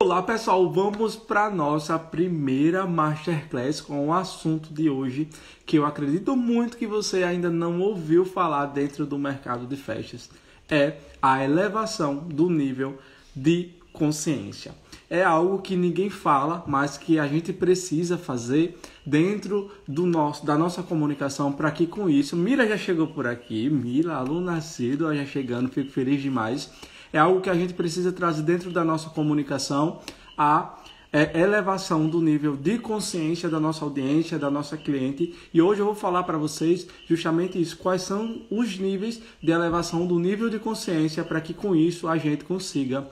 Olá pessoal, vamos para nossa primeira Masterclass com o assunto de hoje que eu acredito muito que você ainda não ouviu falar dentro do mercado de festas. É a elevação do nível de consciência. É algo que ninguém fala, mas que a gente precisa fazer dentro da nossa comunicação para que com isso... Mira já chegou por aqui, Mira, aluna nascido, já chegando, fico feliz demais. É algo que a gente precisa trazer dentro da nossa comunicação, a elevação do nível de consciência da nossa audiência, da nossa cliente. E hoje eu vou falar para vocês justamente isso, quais são os níveis de elevação do nível de consciência para que com isso a gente consiga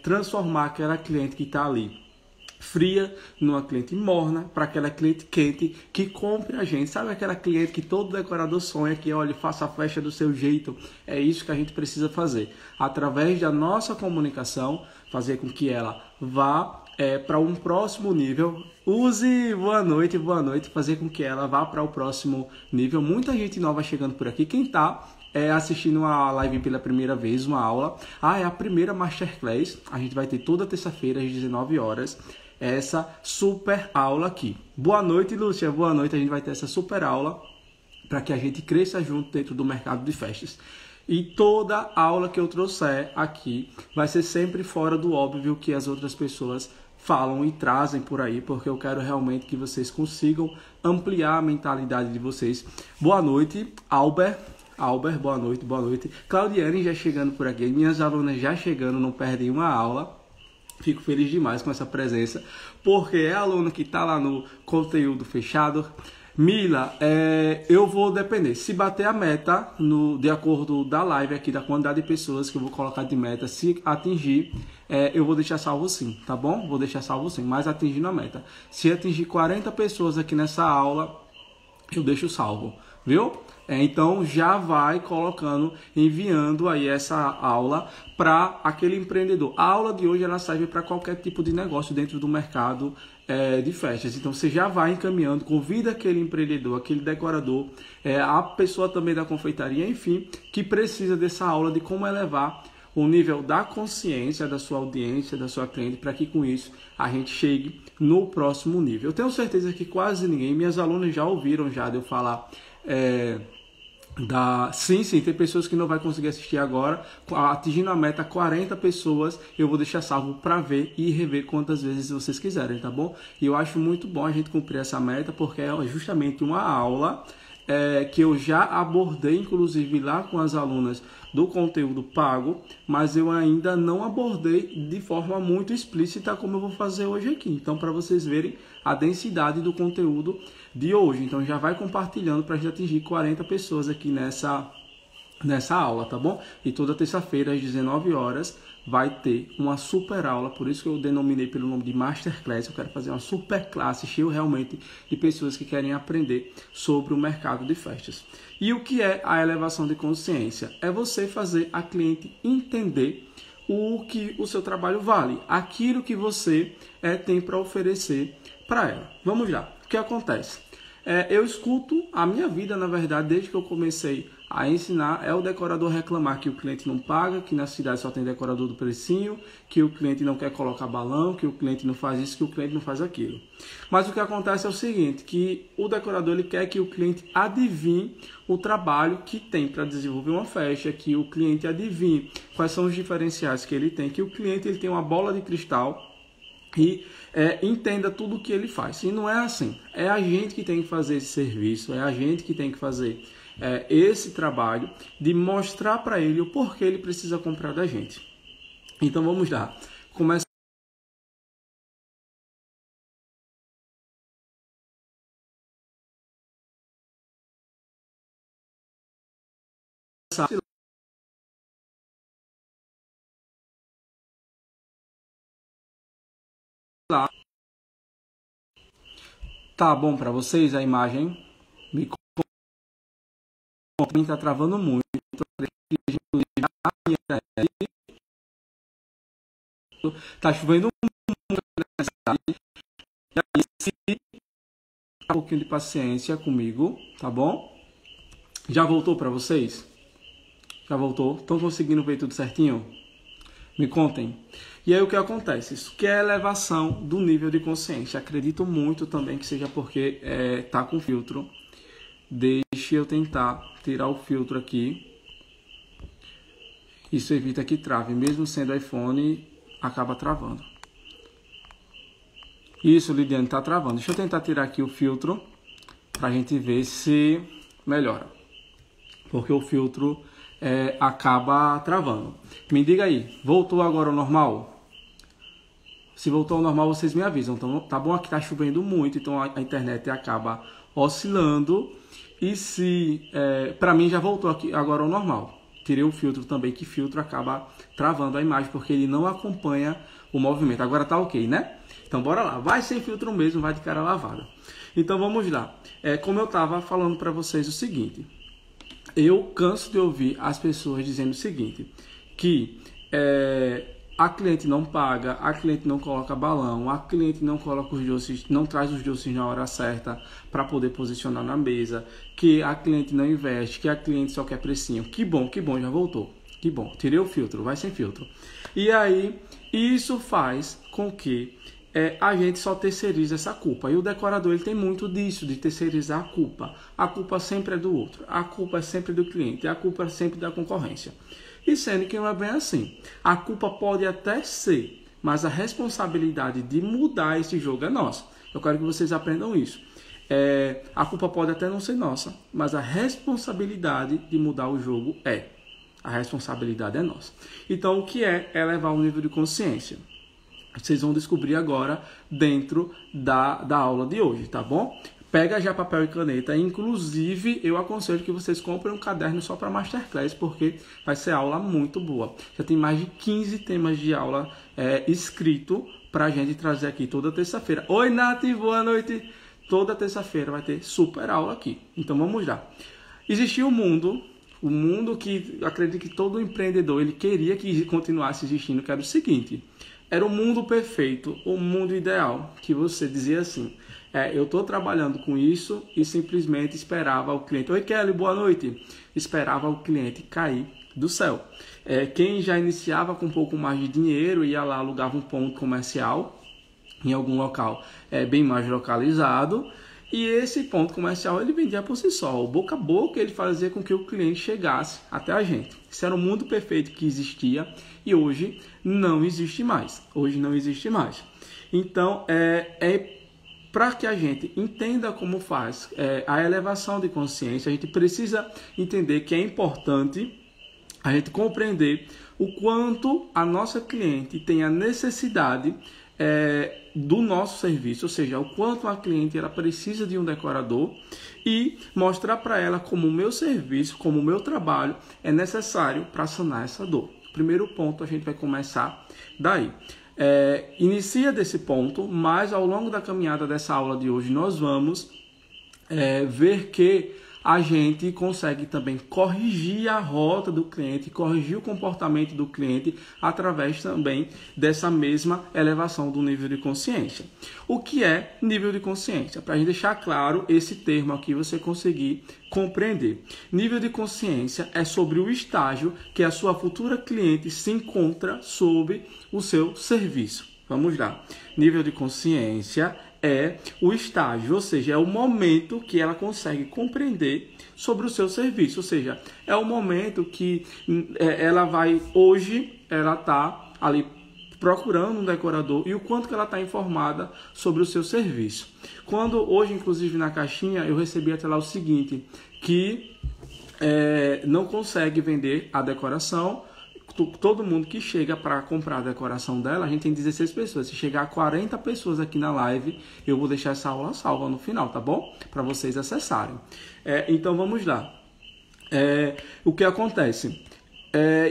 transformar aquela cliente que está ali fria numa cliente morna, para aquela cliente quente que compre a gente. Sabe aquela cliente que todo decorador sonha, que olha, faça a festa do seu jeito? É isso que a gente precisa fazer. Através da nossa comunicação, fazer com que ela vá para um próximo nível. Use boa noite, fazer com que ela vá para o próximo nível. Muita gente nova chegando por aqui. Quem está assistindo a live pela primeira vez, uma aula. É a primeira Masterclass. A gente vai ter toda terça-feira às 19 horas. Essa super aula aqui. Boa noite, Lúcia. Boa noite. A gente vai ter essa super aula para que a gente cresça junto dentro do mercado de festas. E toda aula que eu trouxer aqui vai ser sempre fora do óbvio que as outras pessoas falam e trazem por aí, porque eu quero realmente que vocês consigam ampliar a mentalidade de vocês. Boa noite, Albert, boa noite. Claudiane já chegando por aqui. Minhas alunas já chegando, não perdem uma aula. Fico feliz demais com essa presença, porque é a aluna que está lá no conteúdo fechado. Mila, eu vou depender. Se bater a meta, de acordo da live aqui, da quantidade de pessoas que eu vou colocar de meta, se atingir, eu vou deixar salvo sim, tá bom? Vou deixar salvo sim, mas atingindo a meta. Se atingir 40 pessoas aqui nessa aula, eu deixo salvo, viu? Então já vai colocando, enviando aí essa aula para aquele empreendedor. A aula de hoje ela serve para qualquer tipo de negócio dentro do mercado de festas. Então você já vai encaminhando, convida aquele empreendedor, aquele decorador, a pessoa também da confeitaria, enfim, que precisa dessa aula de como elevar o nível da consciência da sua audiência, da sua cliente, para que com isso a gente chegue no próximo nível. Eu tenho certeza que quase ninguém, minhas alunas já ouviram já de eu falar Sim, tem pessoas que não vai conseguir assistir agora. Atingindo a meta 40 pessoas, eu vou deixar salvo para ver e rever quantas vezes vocês quiserem, tá bom? E eu acho muito bom a gente cumprir essa meta, porque é justamente uma aula que eu já abordei, inclusive lá com as alunas do conteúdo pago, mas eu ainda não abordei de forma muito explícita como eu vou fazer hoje aqui. Então, para vocês verem a densidade do conteúdo de hoje. Então, já vai compartilhando para a gente atingir 40 pessoas aqui nessa aula, tá bom? E toda terça-feira, às 19 horas, vai ter uma super aula, por isso que eu denominei pelo nome de Masterclass. Eu quero fazer uma super classe cheia realmente de pessoas que querem aprender sobre o mercado de festas. E o que é a elevação de consciência? É você fazer a cliente entender o que o seu trabalho vale, aquilo que você tem para oferecer para ela. Vamos lá, o que acontece? Eu escuto a minha vida, na verdade, desde que eu comecei a ensinar, é o decorador reclamar que o cliente não paga, que na cidade só tem decorador do precinho, que o cliente não quer colocar balão, que o cliente não faz isso, que o cliente não faz aquilo. Mas o que acontece é o seguinte, que o decorador ele quer que o cliente adivinhe o trabalho que tem para desenvolver uma festa, que o cliente adivinhe quais são os diferenciais que ele tem, que o cliente ele tem uma bola de cristal e entenda tudo o que ele faz. E não é assim. É a gente que tem que fazer esse serviço, é a gente que tem que fazer esse trabalho de mostrar para ele o porquê ele precisa comprar da gente. Então vamos lá. Começa lá. Tá bom para vocês a imagem? Me está travando muito. Tá chovendo muito nessa cidade. E aí, se um pouquinho de paciência comigo, tá bom? Já voltou para vocês? Já voltou? Estão conseguindo ver tudo certinho? Me contem. E aí o que acontece? Isso que é a elevação do nível de consciência. Acredito muito também que seja porque tá com filtro. Deixe eu tentar tirar o filtro aqui. Isso evita que trave. Mesmo sendo iPhone, acaba travando. Isso, Lidiane, tá travando. Deixa eu tentar tirar aqui o filtro pra gente ver se melhora. Porque o filtro acaba travando. Me diga aí, voltou agora ao normal? Se voltou ao normal, vocês me avisam. Então, tá bom, aqui tá chovendo muito, então a internet acaba oscilando. E se, para mim já voltou aqui agora ao normal. Tirei o filtro também, que filtro acaba travando a imagem, porque ele não acompanha o movimento. Agora tá ok, né? Então bora lá, vai sem filtro mesmo, vai de cara lavada. Então vamos lá. Como eu tava falando para vocês o seguinte. Eu canso de ouvir as pessoas dizendo o seguinte, que a cliente não paga, a cliente não coloca balão, a cliente não coloca os doces, não traz os doces na hora certa para poder posicionar na mesa, que a cliente não investe, que a cliente só quer precinho. Que bom, já voltou. Que bom, tirei o filtro, vai sem filtro. E aí, isso faz com que a gente só terceiriza essa culpa. E o decorador ele tem muito disso, de terceirizar a culpa. A culpa sempre é do outro, a culpa é sempre do cliente, a culpa é sempre da concorrência. E sendo que não é bem assim. A culpa pode até ser, mas a responsabilidade de mudar esse jogo é nossa. Eu quero que vocês aprendam isso. A culpa pode até não ser nossa, mas a responsabilidade de mudar o jogo é. A responsabilidade é nossa. Então, o que é elevar o nível de consciência? Vocês vão descobrir agora dentro da aula de hoje, tá bom? Pega já papel e caneta. Inclusive, eu aconselho que vocês comprem um caderno só para Masterclass, porque vai ser aula muito boa. Já tem mais de 15 temas de aula escrito para a gente trazer aqui toda terça-feira. Oi, Nath, boa noite! Toda terça-feira vai ter super aula aqui. Então, vamos lá. Existia um mundo que acredito que todo empreendedor ele queria que continuasse existindo, que era o seguinte. Era o mundo perfeito, o mundo ideal, que você dizia assim, eu estou trabalhando com isso e simplesmente esperava o cliente. Oi, Kelly, boa noite. Esperava o cliente cair do céu. Quem já iniciava com um pouco mais de dinheiro, ia lá, alugava um ponto comercial em algum local bem mais localizado. E esse ponto comercial ele vendia por si só. O boca a boca ele fazia com que o cliente chegasse até a gente. Isso era o mundo perfeito que existia e hoje não existe mais. Então, para que a gente entenda como faz a elevação de consciência, a gente precisa entender que é importante a gente compreender o quanto a nossa cliente tem a necessidade do nosso serviço, ou seja, o quanto a cliente ela precisa de um decorador e mostrar para ela como o meu serviço, como o meu trabalho é necessário para sanar essa dor. Primeiro ponto, a gente vai começar daí. Inicia desse ponto, mas ao longo da caminhada dessa aula de hoje nós vamos ver que a gente consegue também corrigir a rota do cliente, corrigir o comportamento do cliente através também dessa mesma elevação do nível de consciência. O que é nível de consciência? Para a gente deixar claro esse termo aqui, você conseguir compreender. Nível de consciência é sobre o estágio que a sua futura cliente se encontra sob o seu serviço. Vamos lá. Nível de consciência é o estágio, ou seja, é o momento que ela consegue compreender sobre o seu serviço, ou seja, é o momento que ela vai, hoje, ela está ali procurando um decorador e o quanto que ela está informada sobre o seu serviço. Quando hoje, inclusive na caixinha, eu recebi até lá o seguinte, que não consegue vender a decoração. Todo mundo que chega para comprar a decoração dela, a gente tem 16 pessoas. Se chegar a 40 pessoas aqui na live, eu vou deixar essa aula salva no final, tá bom? Para vocês acessarem. Então vamos lá. O que acontece?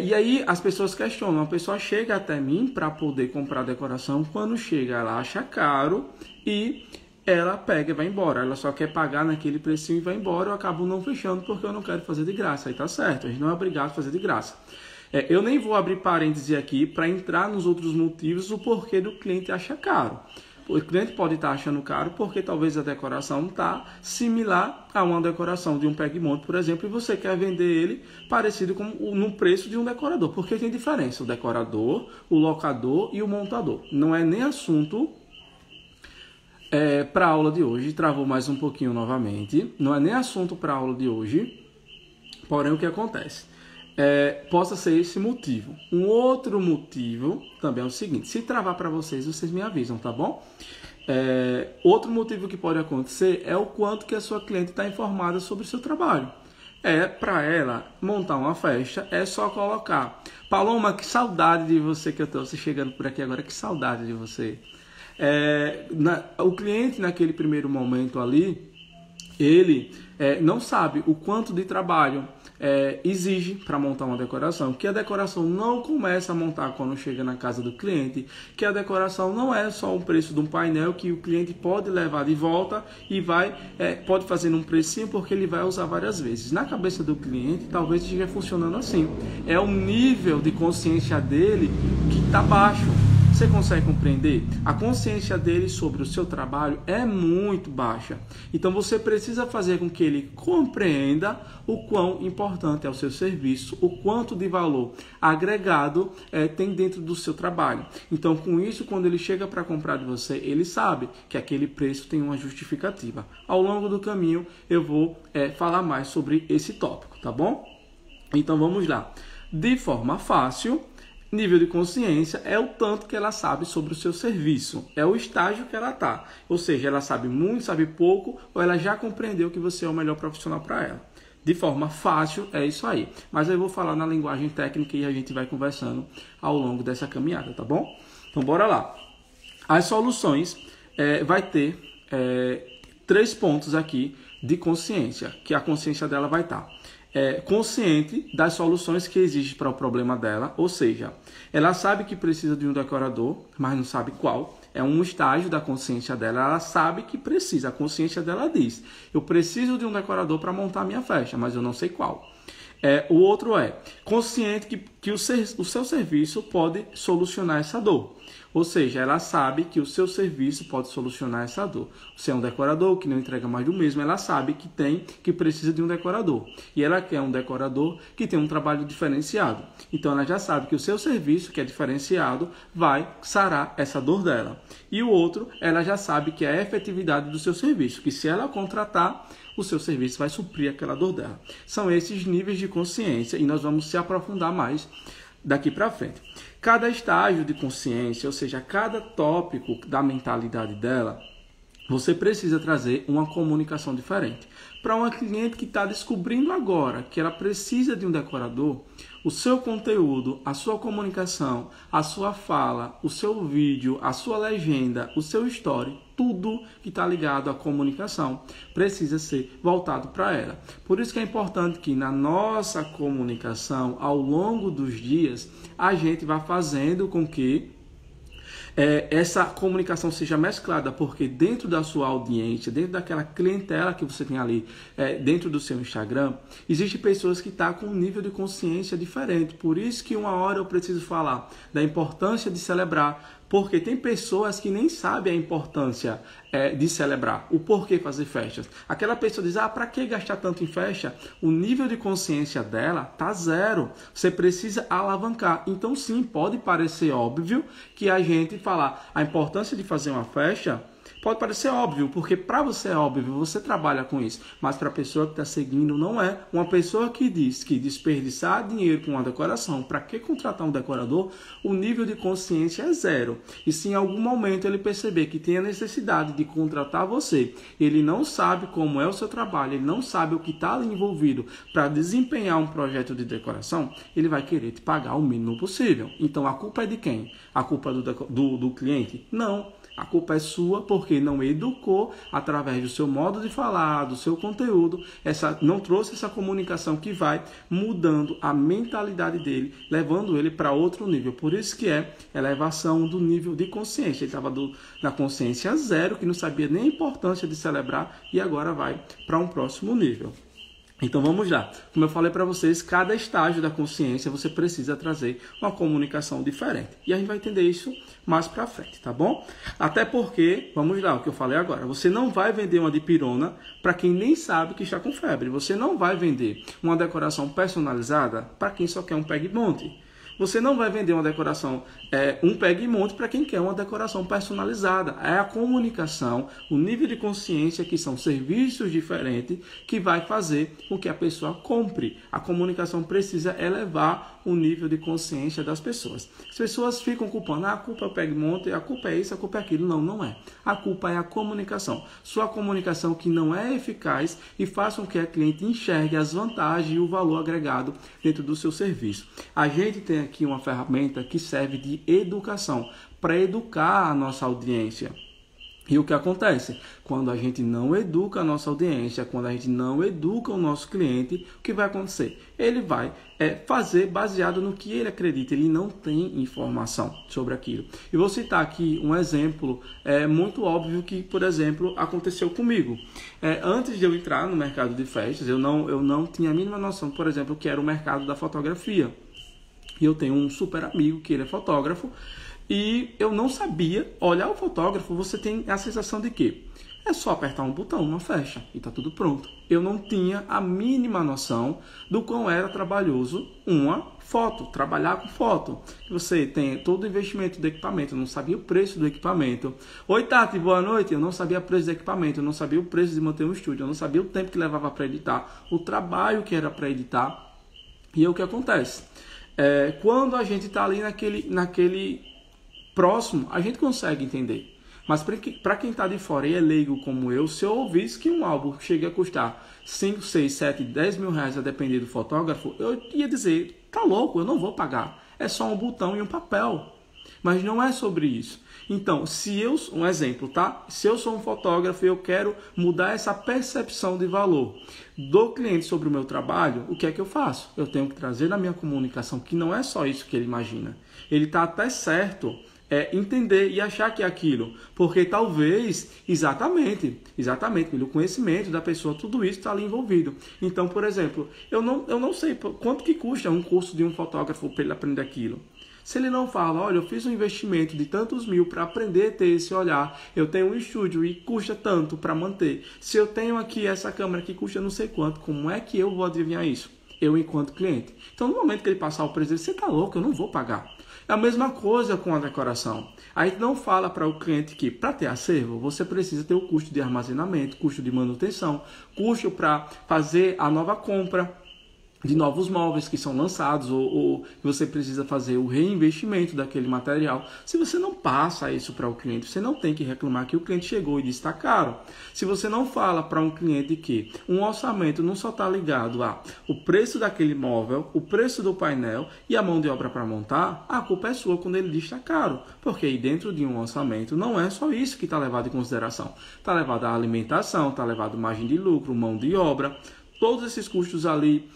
E aí as pessoas questionam. A pessoa chega até mim para poder comprar a decoração. Quando chega, ela acha caro e ela pega e vai embora. Ela só quer pagar naquele precinho e vai embora. Eu acabo não fechando porque eu não quero fazer de graça. Aí tá certo, a gente não é obrigado a fazer de graça. Eu nem vou abrir parêntese aqui para entrar nos outros motivos o porquê do cliente acha caro. O cliente pode estar achando caro porque talvez a decoração está similar a uma decoração de um Pegmont, por exemplo, e você quer vender ele parecido com no preço de um decorador, porque tem diferença, o decorador, o locador e o montador. Não é nem assunto para a aula de hoje, travou mais um pouquinho novamente, não é nem assunto para a aula de hoje, porém o que acontece? Possa ser esse motivo. Um outro motivo também é o seguinte, se travar para vocês, vocês me avisam, tá bom? Outro motivo que pode acontecer é o quanto que a sua cliente está informada sobre o seu trabalho. Para ela montar uma festa, é só colocar: Paloma, que saudade de você que eu estou chegando por aqui agora, que saudade de você. O cliente naquele primeiro momento ali, ele não sabe o quanto de trabalho exige para montar uma decoração, que a decoração não começa a montar quando chega na casa do cliente, que a decoração não é só o preço de um painel que o cliente pode levar de volta e pode fazer num precinho porque ele vai usar várias vezes. Na cabeça do cliente talvez esteja funcionando assim, é o nível de consciência dele que está baixo. Você consegue compreender? A consciência dele sobre o seu trabalho é muito baixa. Então você precisa fazer com que ele compreenda o quão importante é o seu serviço, o quanto de valor agregado tem dentro do seu trabalho. Então com isso, quando ele chega para comprar de você, ele sabe que aquele preço tem uma justificativa. Ao longo do caminho eu vou falar mais sobre esse tópico, tá bom? Então vamos lá. De forma fácil, nível de consciência é o tanto que ela sabe sobre o seu serviço, é o estágio que ela está. Ou seja, ela sabe muito, sabe pouco, ou ela já compreendeu que você é o melhor profissional para ela. De forma fácil, é isso aí. Mas eu vou falar na linguagem técnica e a gente vai conversando ao longo dessa caminhada, tá bom? Então, bora lá. As soluções vai ter 3 pontos aqui de consciência, que a consciência dela vai estar consciente das soluções que existem para o problema dela, ou seja, ela sabe que precisa de um decorador, mas não sabe qual. É um estágio da consciência dela, ela sabe que precisa, a consciência dela diz: eu preciso de um decorador para montar minha festa, mas eu não sei qual. O outro é consciente que o seu serviço pode solucionar essa dor. Ou seja, ela sabe que o seu serviço pode solucionar essa dor. Você é um decorador que não entrega mais do mesmo, ela sabe que precisa de um decorador. E ela quer um decorador que tem um trabalho diferenciado. Então ela já sabe que o seu serviço, que é diferenciado, vai sarar essa dor dela. E o outro, ela já sabe que é a efetividade do seu serviço, que se ela contratar, o seu serviço vai suprir aquela dor dela. São esses níveis de consciência e nós vamos se aprofundar mais daqui para frente. Cada estágio de consciência, ou seja, cada tópico da mentalidade dela, você precisa trazer uma comunicação diferente. Para uma cliente que está descobrindo agora que ela precisa de um decorador, o seu conteúdo, a sua comunicação, a sua fala, o seu vídeo, a sua legenda, o seu story, tudo que está ligado à comunicação precisa ser voltado para ela. Por isso que é importante que na nossa comunicação, ao longo dos dias, a gente vá fazendo com que essa comunicação seja mesclada, porque dentro da sua audiência, dentro daquela clientela que você tem ali, dentro do seu Instagram, existem pessoas que estão com um nível de consciência diferente. Por isso que uma hora eu preciso falar da importância de celebrar, porque tem pessoas que nem sabem a importância de celebrar, o porquê fazer festas. Aquela pessoa diz: para que gastar tanto em festa? O nível de consciência dela tá zero. Você precisa alavancar. Então sim, pode parecer óbvio que a gente falar a importância de fazer uma festa, pode parecer óbvio, porque para você é óbvio, você trabalha com isso. Mas para a pessoa que está seguindo, não é. Uma pessoa que diz que desperdiçar dinheiro com uma decoração, para que contratar um decorador? O nível de consciência é zero. E se em algum momento ele perceber que tem a necessidade de contratar você, ele não sabe como é o seu trabalho, ele não sabe o que está ali envolvido para desempenhar um projeto de decoração, ele vai querer te pagar o mínimo possível. Então a culpa é de quem? A culpa do cliente? Não. A culpa é sua porque não educou através do seu modo de falar, do seu conteúdo, não trouxe essa comunicação que vai mudando a mentalidade dele, levando ele para outro nível. Por isso que é elevação do nível de consciência. Ele estava na consciência zero, que não sabia nem a importância de celebrar, e agora vai para um próximo nível. Então vamos lá. Como eu falei para vocês, cada estágio da consciência você precisa trazer uma comunicação diferente. E a gente vai entender isso mais para frente, tá bom? Até porque, vamos lá, o que eu falei agora, você não vai vender uma dipirona para quem nem sabe que está com febre. Você não vai vender uma decoração personalizada para quem só quer um pegue-monte. Você não vai vender uma decoração, um pegue-monte para quem quer uma decoração personalizada. É a comunicação, o nível de consciência, que são serviços diferentes, que vai fazer com que a pessoa compre. A comunicação precisa elevar o nível de consciência das pessoas. As pessoas ficam culpando, a culpa é o pegue-monte, a culpa é isso, a culpa é aquilo. Não, não é. A culpa é a comunicação. Sua comunicação que não é eficaz e faz com que a cliente enxergue as vantagens e o valor agregado dentro do seu serviço. A gente tem aqui uma ferramenta que serve de educação, para educar a nossa audiência. E o que acontece? Quando a gente não educa a nossa audiência, quando a gente não educa o nosso cliente, o que vai acontecer? Ele vai fazer baseado no que ele acredita, ele não tem informação sobre aquilo. E vou citar aqui um exemplo muito óbvio que, por exemplo, aconteceu comigo. Antes de eu entrar no mercado de festas, eu não tinha a mínima noção, por exemplo, que era o mercado da fotografia. E eu tenho um super amigo que ele é fotógrafo e eu não sabia. Olhar o fotógrafo, você tem a sensação de que é só apertar um botão, uma flecha e está tudo pronto. Eu não tinha a mínima noção do quão era trabalhoso uma foto, trabalhar com foto. Você tem todo o investimento do equipamento, eu não sabia o preço do equipamento. Oi, Tati, boa noite. Eu não sabia o preço do equipamento, eu não sabia o preço de manter um estúdio, eu não sabia o tempo que levava para editar, o trabalho que era para editar. E aí o que acontece? Quando a gente está ali naquele próximo, a gente consegue entender. Mas para quem está de fora e é leigo como eu, se eu ouvisse que um álbum chega a custar 5, 6, 7, 10 mil reais a depender do fotógrafo, eu ia dizer, tá louco, eu não vou pagar. É só um botão e um papel. Mas não é sobre isso. Então, um exemplo, tá? Se eu sou um fotógrafo e eu quero mudar essa percepção de valor do cliente sobre o meu trabalho, o que é que eu faço? Eu tenho que trazer na minha comunicação que não é só isso que ele imagina. Ele está até certo entender e achar que é aquilo. Porque talvez, exatamente, pelo conhecimento da pessoa, tudo isso está ali envolvido. Então, por exemplo, eu não sei quanto que custa um curso de um fotógrafo para ele aprender aquilo. Se ele não fala, olha, eu fiz um investimento de tantos mil para aprender a ter esse olhar, eu tenho um estúdio e custa tanto para manter. Se eu tenho aqui essa câmera que custa não sei quanto, como é que eu vou adivinhar isso? Eu enquanto cliente. Então, no momento que ele passar o preço, você tá louco, eu não vou pagar. É a mesma coisa com a decoração. A gente não fala para o cliente que, para ter acervo, você precisa ter o custo de armazenamento, custo de manutenção, custo para fazer a nova compra de novos móveis que são lançados ou você precisa fazer o reinvestimento daquele material. Se você não passa isso para o cliente, você não tem que reclamar que o cliente chegou e disse está caro. Se você não fala para um cliente que um orçamento não só está ligado o preço daquele móvel, o preço do painel e a mão de obra para montar, a culpa é sua quando ele diz está caro. Porque aí dentro de um orçamento não é só isso que está levado em consideração. Está levado a alimentação, está levado margem de lucro, mão de obra, todos esses custos ali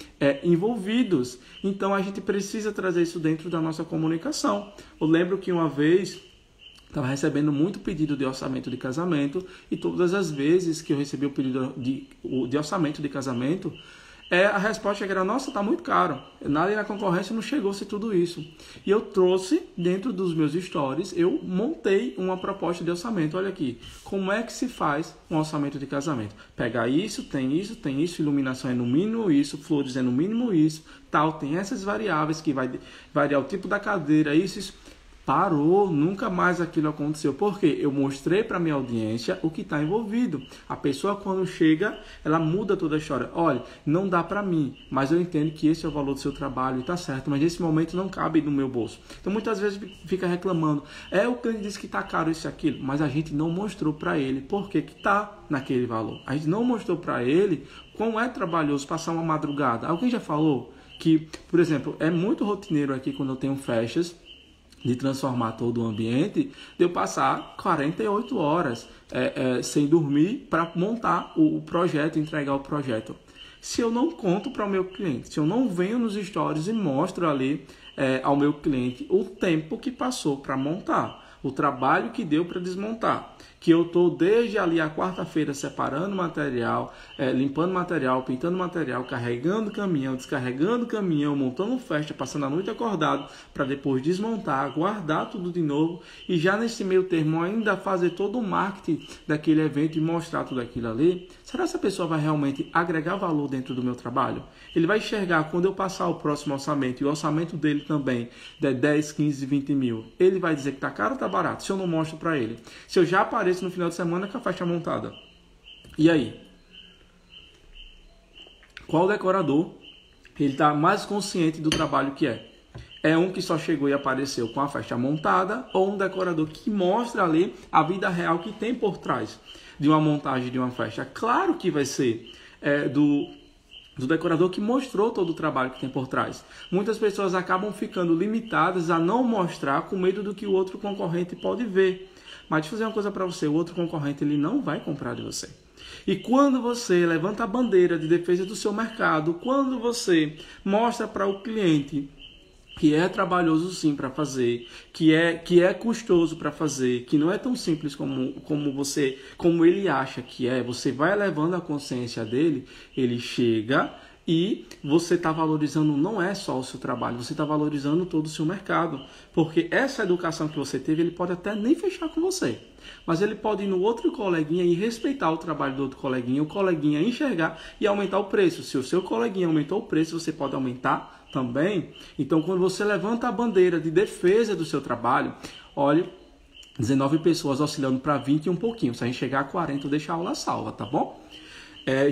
envolvidos. Então, a gente precisa trazer isso dentro da nossa comunicação. Eu lembro que uma vez estava recebendo muito pedido de orçamento de casamento e todas as vezes que eu recebi o pedido de orçamento de casamento, a resposta era, nossa, está muito caro. Nada na concorrência não chegou-se tudo isso. E eu trouxe dentro dos meus stories, eu montei uma proposta de orçamento. Olha aqui, como é que se faz um orçamento de casamento? Pegar isso, tem isso, iluminação é no mínimo isso, flores é no mínimo isso, tal, tem essas variáveis que vai variar o tipo da cadeira, isso. Parou, nunca mais aquilo aconteceu. Porque eu mostrei para minha audiência o que está envolvido. A pessoa quando chega, ela muda toda a história. Olha, não dá para mim, mas eu entendo que esse é o valor do seu trabalho e está certo, mas nesse momento não cabe no meu bolso. Então muitas vezes fica reclamando. O cliente disse que está caro isso e aquilo, mas a gente não mostrou para ele por que está naquele valor. A gente não mostrou para ele como é trabalhoso passar uma madrugada. Alguém já falou que, por exemplo, é muito rotineiro aqui quando eu tenho festas, de transformar todo o ambiente, de eu passar 48 horas sem dormir para montar o projeto, entregar o projeto. Se eu não conto para o meu cliente, se eu não venho nos stories e mostro ali ao meu cliente o tempo que passou para montar, o trabalho que deu para desmontar. Que eu estou desde ali a quarta-feira separando material, limpando material, pintando material, carregando caminhão, descarregando caminhão, montando festa, passando a noite acordado para depois desmontar, guardar tudo de novo e já nesse meio termo ainda fazer todo o marketing daquele evento e mostrar tudo aquilo ali. Será que essa pessoa vai realmente agregar valor dentro do meu trabalho? Ele vai enxergar quando eu passar o próximo orçamento e o orçamento dele também der 10, 15, 20 mil. Ele vai dizer que está caro ou está barato se eu não mostro para ele. Se eu já apareço no final de semana com a faixa montada. E aí? Qual decorador ele está mais consciente do trabalho que é? É um que só chegou e apareceu com a faixa montada ou um decorador que mostra ali a vida real que tem por trás de uma montagem de uma festa? Claro que vai ser do decorador que mostrou todo o trabalho que tem por trás. Muitas pessoas acabam ficando limitadas a não mostrar com medo do que o outro concorrente pode ver. Mas deixa eu dizer uma coisa para você, o outro concorrente ele não vai comprar de você. E quando você levanta a bandeira de defesa do seu mercado, quando você mostra para o cliente que é trabalhoso sim para fazer, que é custoso para fazer, que não é tão simples como ele acha que é, você vai levando a consciência dele, ele chega e você está valorizando não é só o seu trabalho, você está valorizando todo o seu mercado, porque essa educação que você teve, ele pode até nem fechar com você, mas ele pode ir no outro coleguinha e respeitar o trabalho do outro coleguinha, o coleguinha enxergar e aumentar o preço. Se o seu coleguinha aumentou o preço, você pode aumentar também. Então, quando você levanta a bandeira de defesa do seu trabalho, olha, 19 pessoas oscilando para 20 e um pouquinho. Se a gente chegar a 40, deixa a aula salva, tá bom?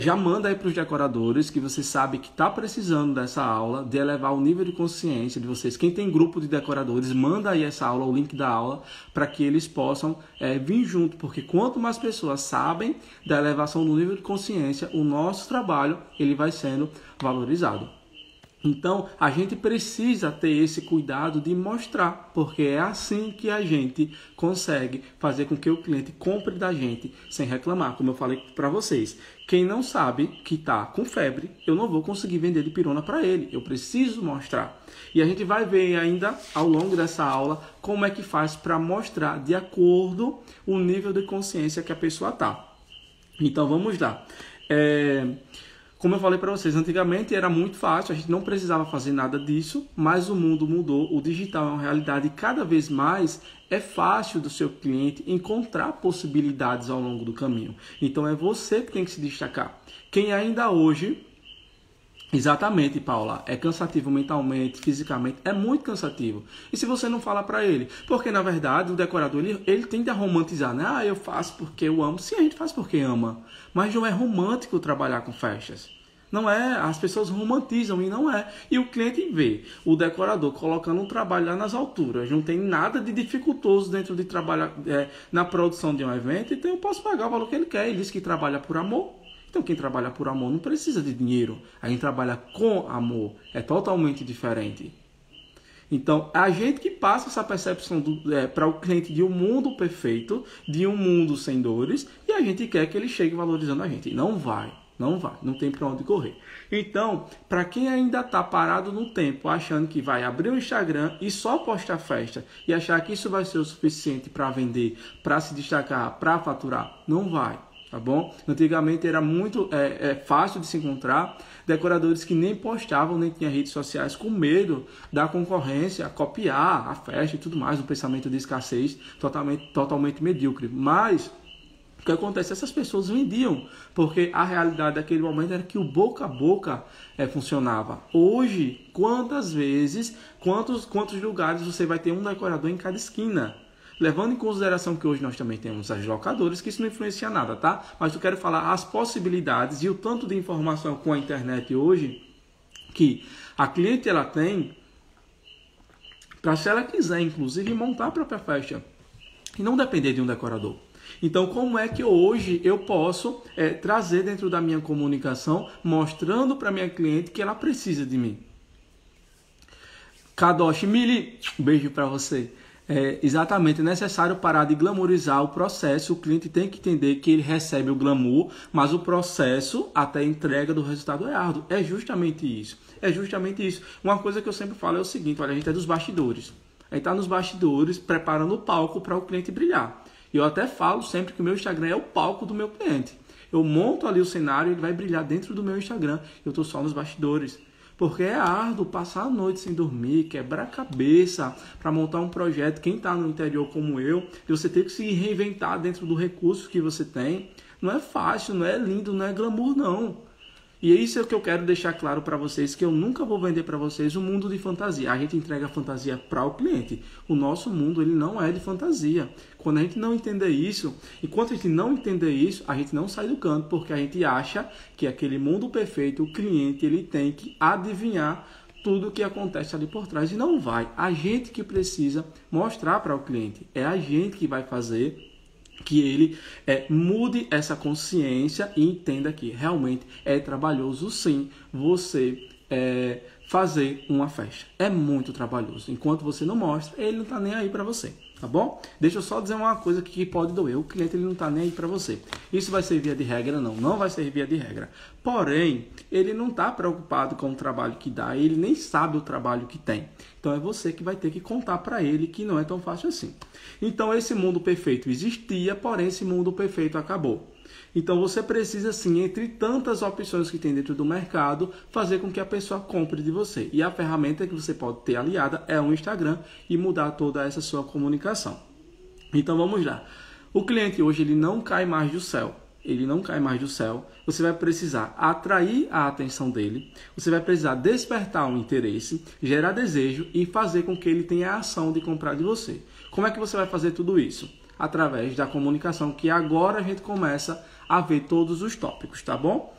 Já manda aí para os decoradores que você sabe que está precisando dessa aula, de elevar o nível de consciência de vocês. Quem tem grupo de decoradores, manda aí essa aula, o link da aula, para que eles possam vir junto, porque quanto mais pessoas sabem da elevação do nível de consciência, o nosso trabalho ele vai sendo valorizado. Então, a gente precisa ter esse cuidado de mostrar, porque é assim que a gente consegue fazer com que o cliente compre da gente sem reclamar. Como eu falei para vocês, quem não sabe que está com febre, eu não vou conseguir vender de pirona para ele. Eu preciso mostrar. E a gente vai ver ainda ao longo dessa aula como é que faz para mostrar de acordo o nível de consciência que a pessoa está. Então, vamos lá. Como eu falei para vocês, antigamente era muito fácil, a gente não precisava fazer nada disso, mas o mundo mudou, o digital é uma realidade e cada vez mais é fácil do seu cliente encontrar possibilidades ao longo do caminho. Então é você que tem que se destacar. Quem ainda hoje, exatamente, Paula, é cansativo mentalmente, fisicamente, é muito cansativo. E se você não fala para ele? Porque na verdade o decorador ele tende a romantizar, né? Ah, eu faço porque eu amo. Sim, a gente faz porque ama, mas não é romântico trabalhar com festas. Não é, as pessoas romantizam e não é. E o cliente vê o decorador colocando um trabalho lá nas alturas. Não tem nada de dificultoso dentro de trabalhar na produção de um evento. Então eu posso pagar o valor que ele quer. Ele diz que trabalha por amor. Então quem trabalha por amor não precisa de dinheiro. A gente trabalha com amor. É totalmente diferente. Então, a gente que passa essa percepção para o cliente de um mundo perfeito, de um mundo sem dores, e a gente quer que ele chegue valorizando a gente. E não vai. Não vai, não tem para onde correr. Então, para quem ainda está parado no tempo, achando que vai abrir o Instagram e só postar festa e achar que isso vai ser o suficiente para vender, para se destacar, para faturar, não vai, tá bom? Antigamente era muito fácil de se encontrar decoradores que nem postavam, nem tinham redes sociais com medo da concorrência, copiar a festa e tudo mais, um pensamento de escassez totalmente medíocre. Mas o que acontece? Essas pessoas vendiam, porque a realidade daquele momento era que o boca a boca funcionava. Hoje, quantas vezes, quantos lugares você vai ter um decorador em cada esquina? Levando em consideração que hoje nós também temos as locadoras, que isso não influencia nada, tá? Mas eu quero falar as possibilidades e o tanto de informação com a internet hoje, que a cliente ela tem, para se ela quiser, inclusive, montar a própria festa e não depender de um decorador. Então, como é que hoje eu posso trazer dentro da minha comunicação, mostrando para minha cliente que ela precisa de mim? Kadoshi Mili, um beijo para você. Exatamente, é necessário parar de glamorizar o processo. O cliente tem que entender que ele recebe o glamour, mas o processo até a entrega do resultado é árduo. É justamente isso. É justamente isso. Uma coisa que eu sempre falo é o seguinte, olha, a gente é dos bastidores. A gente está nos bastidores preparando o palco para o cliente brilhar. E eu até falo sempre que o meu Instagram é o palco do meu cliente. Eu monto ali o cenário e ele vai brilhar dentro do meu Instagram. Eu estou só nos bastidores. Porque é árduo passar a noite sem dormir, quebrar a cabeça para montar um projeto. Quem está no interior como eu, e você tem que se reinventar dentro do recurso que você tem. Não é fácil, não é lindo, não é glamour, não. E é isso que eu quero deixar claro para vocês, que eu nunca vou vender para vocês um mundo de fantasia. A gente entrega a fantasia para o cliente. O nosso mundo, ele não é de fantasia. Quando a gente não entender isso, enquanto a gente não entender isso, a gente não sai do canto, porque a gente acha que aquele mundo perfeito, o cliente, ele tem que adivinhar tudo o que acontece ali por trás. E não vai. A gente que precisa mostrar para o cliente. É a gente que vai fazer que ele mude essa consciência e entenda que realmente é trabalhoso sim você fazer uma festa. É muito trabalhoso. Enquanto você não mostra, ele não está nem aí para você. Tá bom? Deixa eu só dizer uma coisa que pode doer. O cliente ele não está nem aí para você. Isso vai ser via de regra? Não. Não vai ser via de regra. Porém, ele não está preocupado com o trabalho que dá. Ele nem sabe o trabalho que tem. Então, é você que vai ter que contar para ele que não é tão fácil assim. Então, esse mundo perfeito existia, porém, esse mundo perfeito acabou. Então, você precisa, sim, entre tantas opções que tem dentro do mercado, fazer com que a pessoa compre de você. E a ferramenta que você pode ter aliada é o Instagram e mudar toda essa sua comunicação. Então, vamos lá. O cliente hoje, ele não cai mais do céu. Ele não cai mais do céu. Você vai precisar atrair a atenção dele. Você vai precisar despertar um interesse, gerar desejo e fazer com que ele tenha a ação de comprar de você. Como é que você vai fazer tudo isso? Através da comunicação, que agora a gente começa a ver todos os tópicos, tá bom?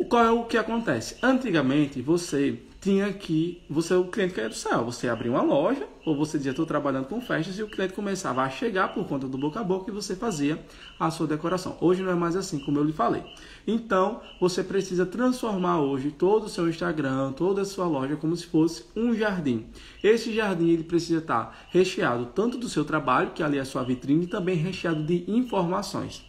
Qual é o que acontece? Antigamente, você tinha que... o cliente caía do céu. Você abria uma loja, ou você dizia, estou trabalhando com festas, e o cliente começava a chegar por conta do boca a boca e você fazia a sua decoração. Hoje não é mais assim, como eu lhe falei. Então, você precisa transformar hoje todo o seu Instagram, toda a sua loja, como se fosse um jardim. Esse jardim ele precisa estar recheado tanto do seu trabalho, que ali é a sua vitrine, e também recheado de informações.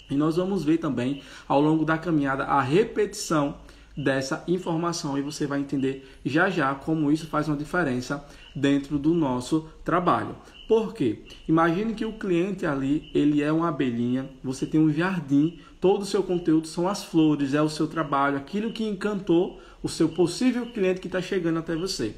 E nós vamos ver também, ao longo da caminhada, a repetição dessa informação e você vai entender já já como isso faz uma diferença dentro do nosso trabalho. Por quê? Imagine que o cliente ali, ele é uma abelhinha, você tem um jardim, todo o seu conteúdo são as flores, é o seu trabalho, aquilo que encantou o seu possível cliente que está chegando até você.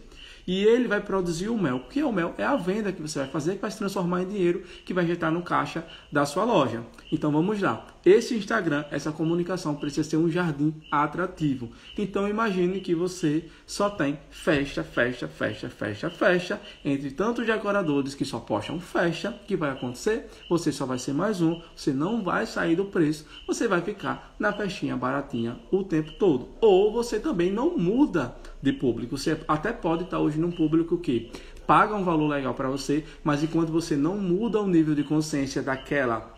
E ele vai produzir o mel. O que é o mel? É a venda que você vai fazer, que vai se transformar em dinheiro, que vai injetar no caixa da sua loja. Então vamos lá. Esse Instagram, essa comunicação precisa ser um jardim atrativo. Então imagine que você só tem festa, festa, festa, festa, festa, entre tantos decoradores que só postam festa. O que vai acontecer? Você só vai ser mais um, você não vai sair do preço, você vai ficar na festinha baratinha o tempo todo. Ou você também não muda de público. Você até pode estar hoje num público que paga um valor legal para você, mas enquanto você não muda o nível de consciência daquela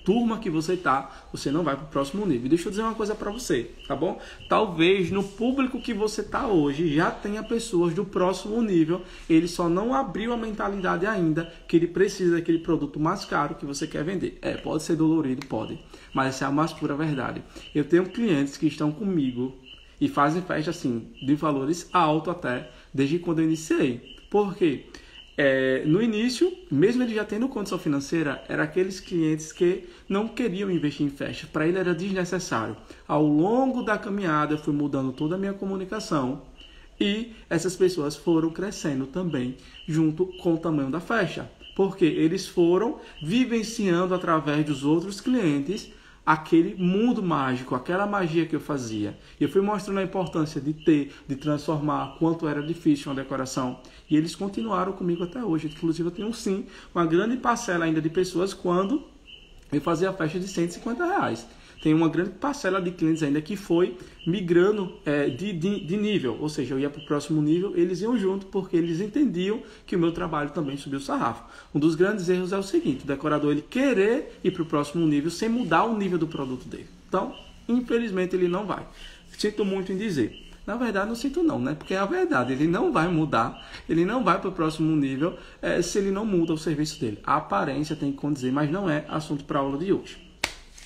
turma que você tá, você não vai para o próximo nível. Deixa eu dizer uma coisa para você, tá bom? Talvez no público que você tá hoje já tenha pessoas do próximo nível, ele só não abriu a mentalidade ainda que ele precisa daquele produto mais caro que você quer vender. Pode ser dolorido, pode, mas essa é a mais pura verdade. Eu tenho clientes que estão comigo e fazem festa assim, de valores altos até, desde quando eu iniciei. Por quê? No início, mesmo ele já tendo condição financeira, eram aqueles clientes que não queriam investir em festa. Para ele era desnecessário. Ao longo da caminhada, eu fui mudando toda a minha comunicação e essas pessoas foram crescendo também junto com o tamanho da festa. Porque eles foram vivenciando através dos outros clientes aquele mundo mágico, aquela magia que eu fazia. E eu fui mostrando a importância de transformar, quanto era difícil uma decoração. E eles continuaram comigo até hoje. Inclusive eu tenho sim uma grande parcela ainda de pessoas quando eu fazia a festa de R$150. Tem uma grande parcela de clientes ainda que foi migrando de nível. Ou seja, eu ia para o próximo nível, eles iam junto porque eles entendiam que o meu trabalho também subiu o sarrafo. Um dos grandes erros é o seguinte, o decorador ele querer ir para o próximo nível sem mudar o nível do produto dele. Então, infelizmente, ele não vai. Sinto muito em dizer. Na verdade, não sinto não, né? Porque é a verdade, ele não vai mudar, ele não vai para o próximo nível se ele não muda o serviço dele. A aparência tem que condizer, mas não é assunto para a aula de hoje.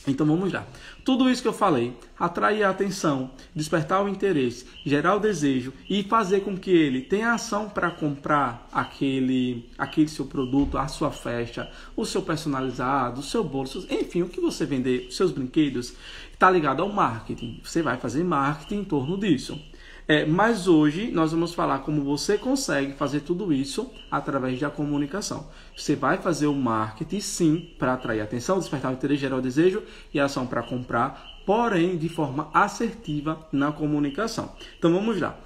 Então vamos lá. Tudo isso que eu falei, atrair a atenção, despertar o interesse, gerar o desejo e fazer com que ele tenha ação para comprar aquele seu produto, a sua festa, o seu personalizado, o seu bolso, enfim, o que você vender, os seus brinquedos, está ligado ao marketing. Você vai fazer marketing em torno disso. Mas hoje nós vamos falar como você consegue fazer tudo isso através da comunicação. Você vai fazer o marketing sim para atrair atenção, despertar o interesse, gerar o desejo e a ação para comprar, porém de forma assertiva na comunicação. Então vamos lá.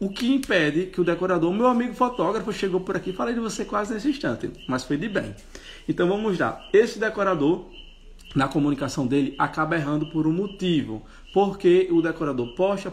O que impede que o decorador, meu amigo fotógrafo, chegou por aqui, falei de você quase nesse instante, mas foi de bem. Então vamos lá. Esse decorador, na comunicação dele, acaba errando por um motivo. Porque o decorador posta,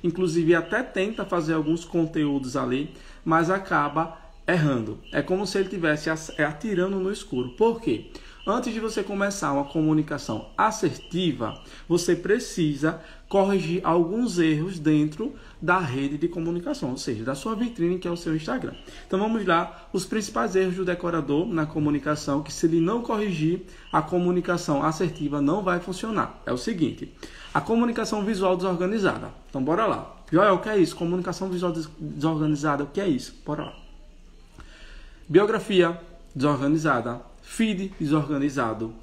inclusive até tenta fazer alguns conteúdos ali, mas acaba errando. É como se ele estivesse atirando no escuro. Por quê? Antes de você começar uma comunicação assertiva, você precisa corrigir alguns erros dentro da rede de comunicação, ou seja, da sua vitrine, que é o seu Instagram. Então vamos lá, os principais erros do decorador na comunicação, que se ele não corrigir, a comunicação assertiva não vai funcionar. É o seguinte, a comunicação visual desorganizada. Então bora lá. Joel, o que é isso? Comunicação visual desorganizada, o que é isso? Bora lá. Biografia desorganizada, feed desorganizado,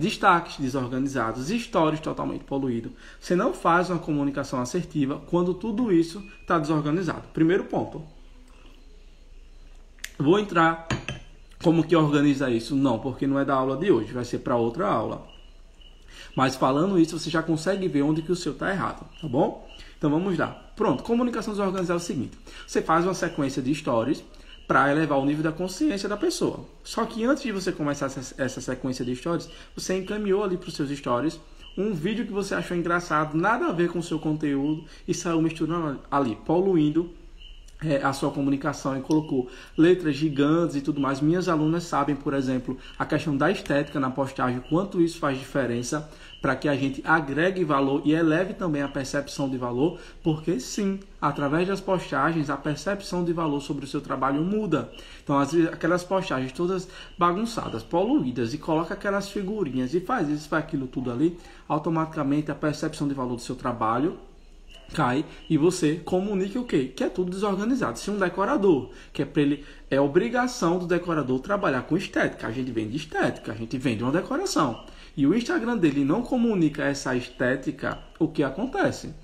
destaques desorganizados, stories totalmente poluído. Você não faz uma comunicação assertiva quando tudo isso está desorganizado. Primeiro ponto. Vou entrar como que organiza isso? Não, porque não é da aula de hoje, vai ser para outra aula. Mas falando isso, você já consegue ver onde que o seu está errado, tá bom? Então vamos lá. Pronto, comunicação desorganizada é o seguinte. Você faz uma sequência de stories para elevar o nível da consciência da pessoa. Só que antes de você começar essa sequência de stories, você encaminhou ali para os seus stories um vídeo que você achou engraçado, nada a ver com o seu conteúdo e saiu misturando ali, poluindo a sua comunicação e colocou letras gigantes e tudo mais. Minhas alunas sabem, por exemplo, a questão da estética na postagem, quanto isso faz diferença para que a gente agregue valor e eleve também a percepção de valor, porque sim, através das postagens, a percepção de valor sobre o seu trabalho muda. Então, às vezes, aquelas postagens todas bagunçadas, poluídas, e coloca aquelas figurinhas e faz isso, faz aquilo tudo ali, automaticamente a percepção de valor do seu trabalho cai e você comunica o quê? Que é tudo desorganizado. Se um decorador, que é para ele, é obrigação do decorador trabalhar com estética. A gente vende estética, a gente vende uma decoração. E o Instagram dele não comunica essa estética, o que acontece?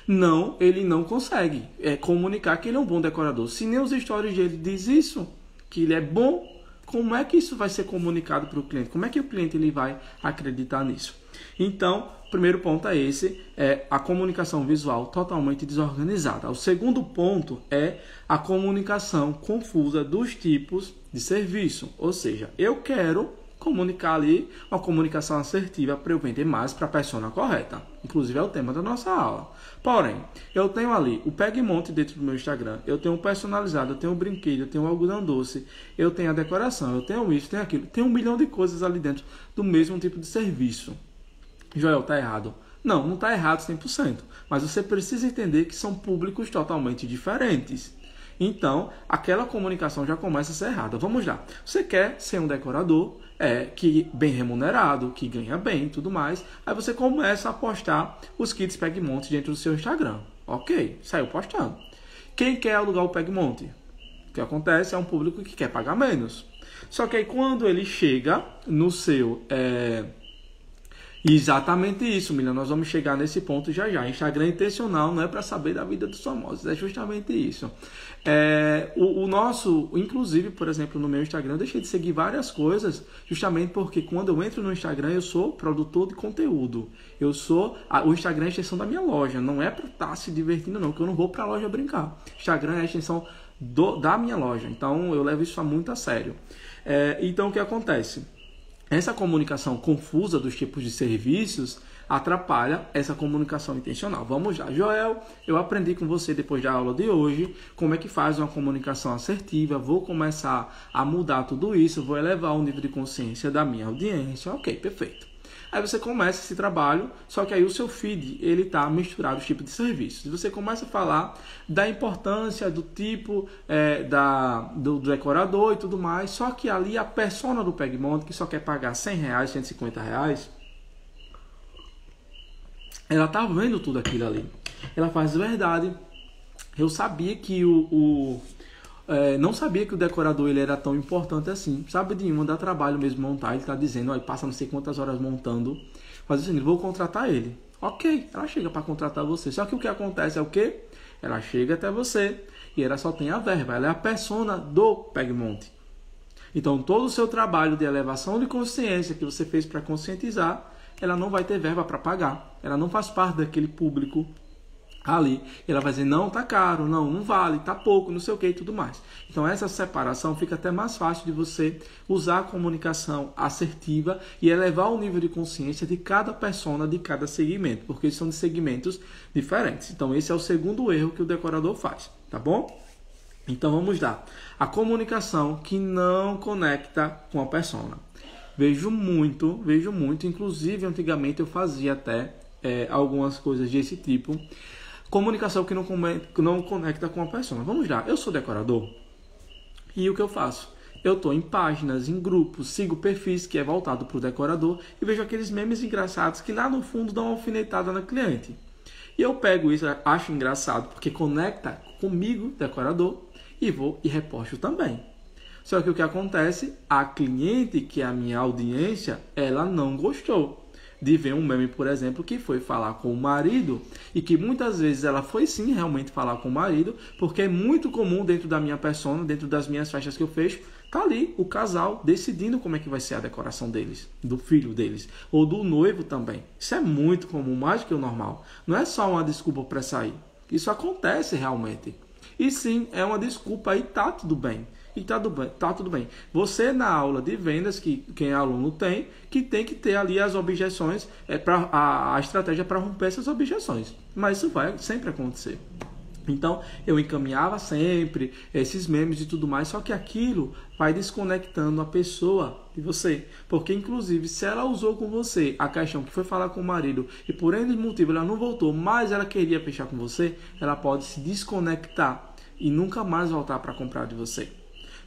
Não, ele não consegue comunicar que ele é um bom decorador. Se nem os stories dele diz isso, que ele é bom, como é que isso vai ser comunicado para o cliente? Como é que o cliente ele vai acreditar nisso? Então, o primeiro ponto é esse, a comunicação visual totalmente desorganizada. O segundo ponto é a comunicação confusa dos tipos de serviço. Ou seja, eu quero comunicar ali uma comunicação assertiva para eu vender mais para a persona correta. Inclusive é o tema da nossa aula. Porém, eu tenho ali o Pega e Monte dentro do meu Instagram, eu tenho o personalizado, eu tenho o brinquedo, eu tenho o algodão doce, eu tenho a decoração, eu tenho isso, tenho aquilo. Tem 1 milhão de coisas ali dentro do mesmo tipo de serviço. Joel, tá errado. Não está errado 100%. Mas você precisa entender que são públicos totalmente diferentes. Então, aquela comunicação já começa a ser errada. Vamos lá. Você quer ser um decorador que bem remunerado, que ganha bem e tudo mais. Aí você começa a postar os kits Pega e Monte dentro do seu Instagram. Ok, saiu postando. Quem quer alugar o Pega e Monte? O que acontece é um público que quer pagar menos. Só que aí quando ele chega no seu... Exatamente isso, Mila. Nós vamos chegar nesse ponto já já. Instagram intencional não é para saber da vida dos famosos, é justamente isso. O nosso, inclusive, por exemplo, no meu Instagram, eu deixei de seguir várias coisas, justamente porque quando eu entro no Instagram, eu sou produtor de conteúdo. O Instagram é a extensão da minha loja, não é para estar se divertindo não, porque eu não vou para a loja brincar. Instagram é a extensão da minha loja, então eu levo isso muito a sério. Então o que acontece? Essa comunicação confusa dos tipos de serviços atrapalha essa comunicação intencional. Vamos lá. Joel, eu aprendi com você depois da aula de hoje como é que faz uma comunicação assertiva, vou começar a mudar tudo isso, vou elevar o nível de consciência da minha audiência. Ok, perfeito. Aí você começa esse trabalho, só que aí o seu feed, ele tá misturado os tipos de serviços. E você começa a falar da importância do tipo do decorador e tudo mais, só que ali a persona do Pegmont, que só quer pagar R$100, R$150, ela tá vendo tudo aquilo ali. Ela faz verdade. Eu sabia que não sabia que o decorador ele era tão importante assim. Sabe de uma, dá trabalho mesmo montar. Ele tá dizendo, ó, passa não sei quantas horas montando. Faz assim, vou contratar ele. Ok, ela chega para contratar você. Só que o que acontece é o quê? Ela chega até você e ela só tem a verba. Ela é a persona do Pegmont. Então todo o seu trabalho de elevação de consciência que você fez para conscientizar, ela não vai ter verba para pagar. Ela não faz parte daquele público ali. Ela vai dizer, não, tá caro, não vale, tá pouco, não sei o que e tudo mais. Então essa separação fica até mais fácil de você usar a comunicação assertiva e elevar o nível de consciência de cada persona, de cada segmento, porque são de segmentos diferentes. Então esse é o segundo erro que o decorador faz, tá bom? Então vamos lá. A comunicação que não conecta com a persona. Vejo muito, inclusive antigamente eu fazia até algumas coisas desse tipo. Comunicação que não conecta com a persona. Vamos lá, eu sou decorador e o que eu faço? Eu estou em páginas, em grupos, sigo perfis que é voltado para o decorador e vejo aqueles memes engraçados que lá no fundo dão uma alfinetada na cliente. E eu pego isso, acho engraçado porque conecta comigo, decorador, e vou e reposto também. Só que o que acontece? A cliente, que é a minha audiência, ela não gostou de ver um meme, por exemplo, que foi falar com o marido e que muitas vezes ela foi sim realmente falar com o marido, porque é muito comum dentro da minha persona, dentro das minhas festas que eu fecho, tá ali o casal decidindo como é que vai ser a decoração deles, do filho deles, ou do noivo também. Isso é muito comum, mais do que o normal. Não é só uma desculpa para sair. Isso acontece realmente. E sim, é uma desculpa e tá tudo bem. E tá tudo bem. Você na aula de vendas, que quem é aluno tem que ter ali as objeções, a estratégia para romper essas objeções. Mas isso vai sempre acontecer. Então, eu encaminhava sempre esses memes e tudo mais, só que aquilo vai desconectando a pessoa de você. Porque, inclusive, se ela usou com você a questão que foi falar com o marido e por N motivo ela não voltou, mas ela queria fechar com você, ela pode se desconectar e nunca mais voltar para comprar de você.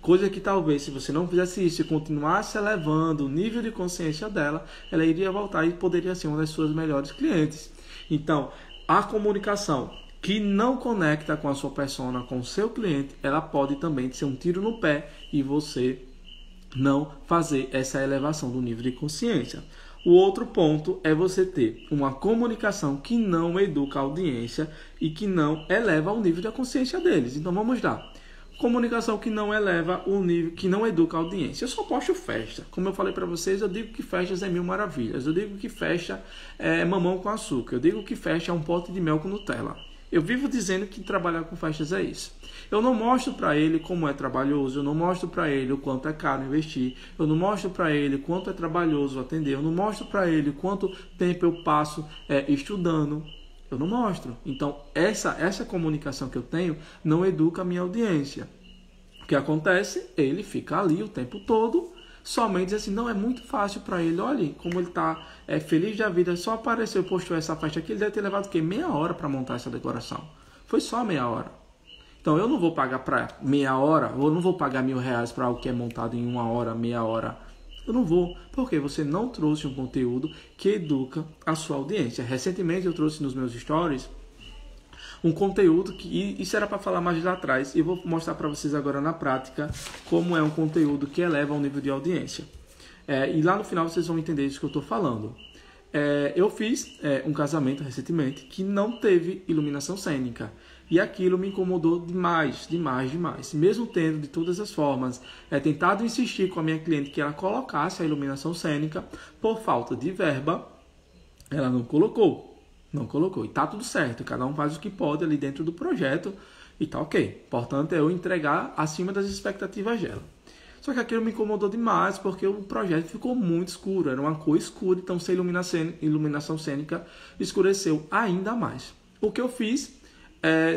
Coisa que talvez, se você não fizesse isso e continuasse elevando o nível de consciência dela, ela iria voltar e poderia ser uma das suas melhores clientes. Então, a comunicação que não conecta com a sua persona, com o seu cliente, ela pode também ser um tiro no pé e você não fazer essa elevação do nível de consciência. O outro ponto é você ter uma comunicação que não educa a audiência e que não eleva o nível da consciência deles. Então vamos lá. Comunicação que não eleva o nível, que não educa a audiência. Eu só posto festa. Como eu falei para vocês, eu digo que festas é mil maravilhas. Eu digo que festa é mamão com açúcar. Eu digo que festa é um pote de mel com Nutella. Eu vivo dizendo que trabalhar com festas é isso. Eu não mostro para ele como é trabalhoso, eu não mostro para ele o quanto é caro investir, eu não mostro para ele quanto é trabalhoso atender, eu não mostro para ele quanto tempo eu passo estudando. Eu não mostro. Então, essa comunicação que eu tenho não educa a minha audiência. O que acontece? Ele fica ali o tempo todo, somente diz assim, não, é muito fácil para ele. Olha como ele está feliz da vida. Só apareceu, postou essa festa aqui, ele deve ter levado o quê? Meia hora para montar essa decoração. Foi só meia hora. Então, eu não vou pagar para meia hora, ou eu não vou pagar R$1.000 para algo que é montado em uma hora, meia hora. Eu não vou, porque você não trouxe um conteúdo que educa a sua audiência. Recentemente eu trouxe nos meus stories um conteúdo que isso era para falar mais lá atrás e vou mostrar para vocês agora na prática como é um conteúdo que eleva o nível de audiência. E lá no final vocês vão entender isso que eu estou falando. Eu fiz um casamento recentemente que não teve iluminação cênica. E aquilo me incomodou demais. Mesmo tendo de todas as formas tentado insistir com a minha cliente que ela colocasse a iluminação cênica, por falta de verba, ela não colocou. E tá tudo certo, cada um faz o que pode ali dentro do projeto e tá ok. Importante é eu entregar acima das expectativas dela. Só que aquilo me incomodou demais porque o projeto ficou muito escuro, era uma cor escura, então sem iluminação cênica escureceu ainda mais. O que eu fiz?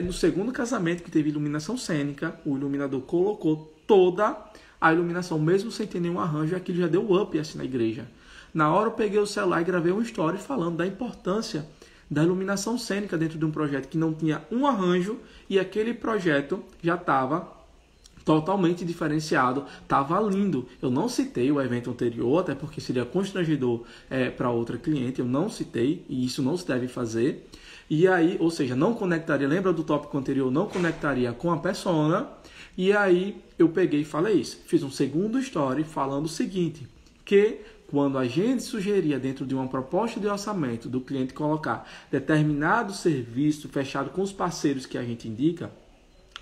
No segundo casamento que teve iluminação cênica, o iluminador colocou toda a iluminação, mesmo sem ter nenhum arranjo, aquilo já deu up assim na igreja. Na hora eu peguei o celular e gravei uma story falando da importância da iluminação cênica dentro de um projeto que não tinha um arranjo e aquele projeto já estava totalmente diferenciado, estava lindo. Eu não citei o evento anterior, até porque seria constrangedor para outra cliente, eu não citei, e isso não se deve fazer. E aí, ou seja, não conectaria, lembra do tópico anterior, não conectaria com a persona. E aí eu peguei e falei isso. Fiz um segundo story falando o seguinte, que quando a gente sugeria dentro de uma proposta de orçamento do cliente colocar determinado serviço fechado com os parceiros que a gente indica,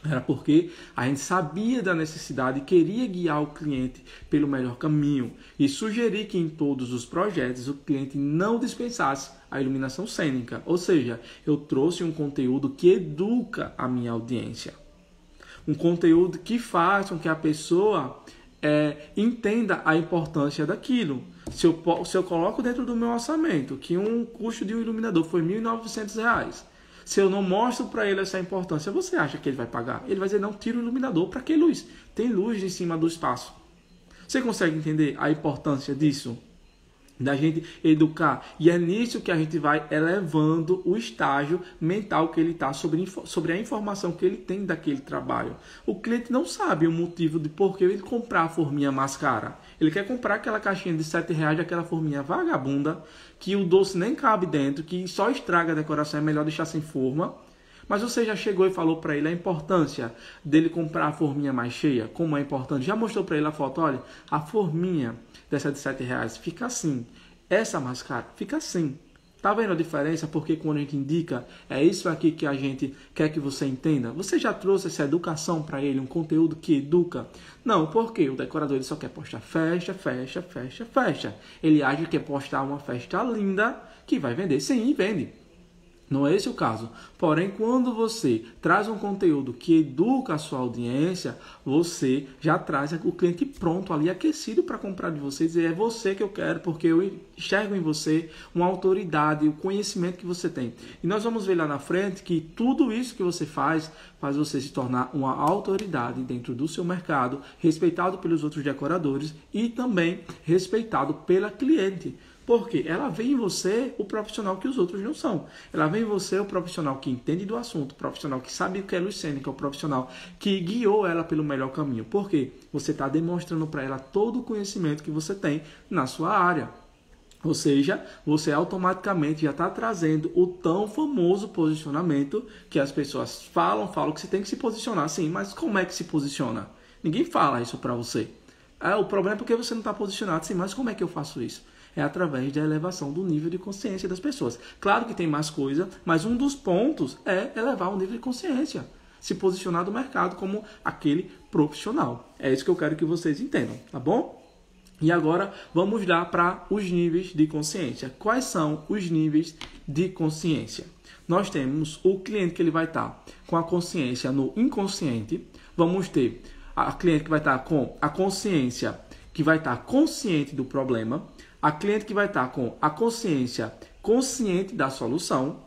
era porque a gente sabia da necessidade e queria guiar o cliente pelo melhor caminho e sugerir que em todos os projetos o cliente não dispensasse a iluminação cênica. Ou seja, eu trouxe um conteúdo que educa a minha audiência. Um conteúdo que faz com que a pessoa entenda a importância daquilo. Se eu coloco dentro do meu orçamento que um custo de um iluminador foi R$ 1.900, se eu não mostro para ele essa importância, você acha que ele vai pagar? Ele vai dizer, não, tira o iluminador. Para que luz? Tem luz em cima do espaço. Você consegue entender a importância disso? Da gente educar. E é nisso que a gente vai elevando o estágio mental que ele está sobre a informação que ele tem daquele trabalho. O cliente não sabe o motivo de por que ele comprar a forminha mais cara. Ele quer comprar aquela caixinha de R$7, aquela forminha vagabunda, que o doce nem cabe dentro, que só estraga a decoração, é melhor deixar sem forma. Mas você já chegou e falou para ele a importância dele comprar a forminha mais cheia? Como é importante? Já mostrou para ele a foto? Olha, a forminha dessa de R$7 fica assim. Essa mais cara fica assim. Tá vendo a diferença? Porque quando a gente indica, é isso aqui que a gente quer que você entenda. Você já trouxe essa educação para ele, um conteúdo que educa? Não, porque o decorador ele só quer postar festa, festa, festa, festa. Ele acha que quer postar uma festa linda que vai vender. Sim, e vende. Não é esse o caso. Porém, quando você traz um conteúdo que educa a sua audiência, você já traz o cliente pronto ali, aquecido para comprar de você. Dizer, é você que eu quero, porque eu enxergo em você uma autoridade, o conhecimento que você tem. E nós vamos ver lá na frente que tudo isso que você faz você se tornar uma autoridade dentro do seu mercado, respeitado pelos outros decoradores e também respeitado pela cliente. Porque ela vê em você o profissional que os outros não são. Ela vê em você o profissional que entende do assunto, o profissional que sabe o que é luz cênica, o profissional que guiou ela pelo melhor caminho. Porque você está demonstrando para ela todo o conhecimento que você tem na sua área. Ou seja, você automaticamente já está trazendo o tão famoso posicionamento que as pessoas falam que você tem que se posicionar. Sim, mas como é que se posiciona? Ninguém fala isso para você. O problema é porque você não está posicionado. Sim, mas como é que eu faço isso? É através da elevação do nível de consciência das pessoas. Claro que tem mais coisa, mas um dos pontos é elevar o nível de consciência. Se posicionar do mercado como aquele profissional. É isso que eu quero que vocês entendam, tá bom? E agora vamos lá para os níveis de consciência. Quais são os níveis de consciência? Nós temos o cliente que ele vai estar com a consciência no inconsciente. Vamos ter a cliente que vai estar com a consciência que vai estar consciente do problema. A cliente que vai estar com a consciência consciente da solução,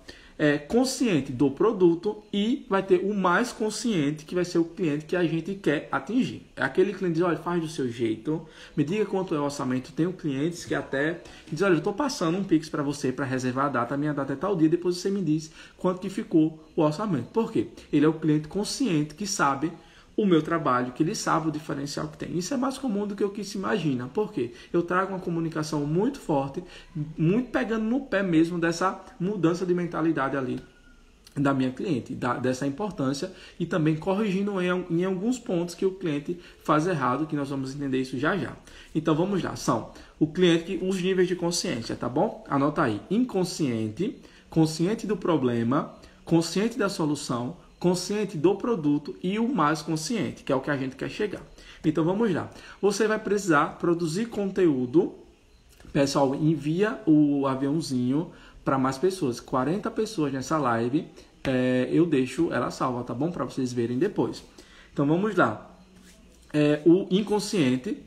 consciente do produto e vai ter o mais consciente, que vai ser o cliente que a gente quer atingir. É aquele cliente que diz, olha, faz do seu jeito, me diga quanto é o orçamento. Tenho clientes que até diz, olha, eu estou passando um Pix para você para reservar a data, a minha data é tal dia, depois você me diz quanto que ficou o orçamento. Por quê? Ele é o cliente consciente que sabe o meu trabalho, que ele sabe o diferencial que tem. Isso é mais comum do que o que se imagina. Por quê? Eu trago uma comunicação muito forte, muito pegando no pé mesmo dessa mudança de mentalidade ali da minha cliente, dessa importância e também corrigindo em alguns pontos que o cliente faz errado, que nós vamos entender isso já já. Então vamos lá, são o cliente, os níveis de consciência, tá bom? Anota aí, inconsciente, consciente do problema, consciente da solução, consciente do produto e o mais consciente, que é o que a gente quer chegar. Então vamos lá. Você vai precisar produzir conteúdo. Pessoal, envia o aviãozinho para mais pessoas. 40 pessoas nessa live. Eu deixo ela salva, tá bom? Para vocês verem depois. Então vamos lá. O inconsciente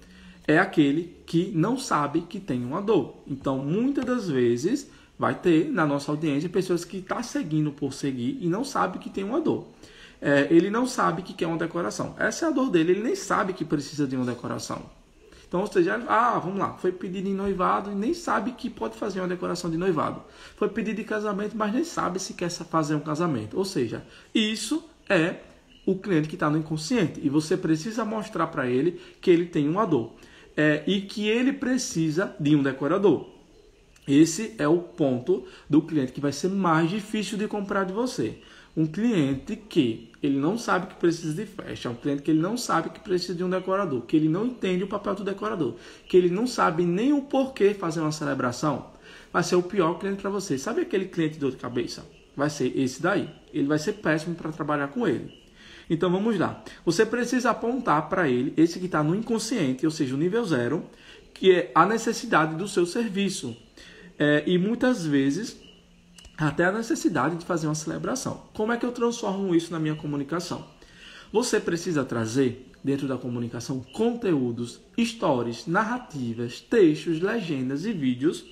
é aquele que não sabe que tem uma dor. Então muitas das vezes vai ter na nossa audiência pessoas que estão seguindo por seguir e não sabem que tem uma dor. ele não sabe que quer uma decoração. Essa é a dor dele, ele nem sabe que precisa de uma decoração. Então, ou seja, vamos lá, foi pedido em noivado e nem sabe que pode fazer uma decoração de noivado. Foi pedido de casamento, mas nem sabe se quer fazer um casamento. Ou seja, isso é o cliente que está no inconsciente. E você precisa mostrar para ele que ele tem uma dor. E que ele precisa de um decorador. Esse é o ponto do cliente que vai ser mais difícil de comprar de você. Um cliente que ele não sabe que precisa de festa, um cliente que ele não sabe que precisa de um decorador, que ele não entende o papel do decorador, que ele não sabe nem o porquê fazer uma celebração, vai ser o pior cliente para você. Sabe aquele cliente de dor de cabeça? Vai ser esse daí. Ele vai ser péssimo para trabalhar com ele. Então vamos lá. Você precisa apontar para ele, esse que está no inconsciente, ou seja, o nível 0, que é a necessidade do seu serviço. E muitas vezes até a necessidade de fazer uma celebração. Como é que eu transformo isso na minha comunicação? Você precisa trazer, dentro da comunicação, conteúdos, stories, narrativas, textos, legendas e vídeos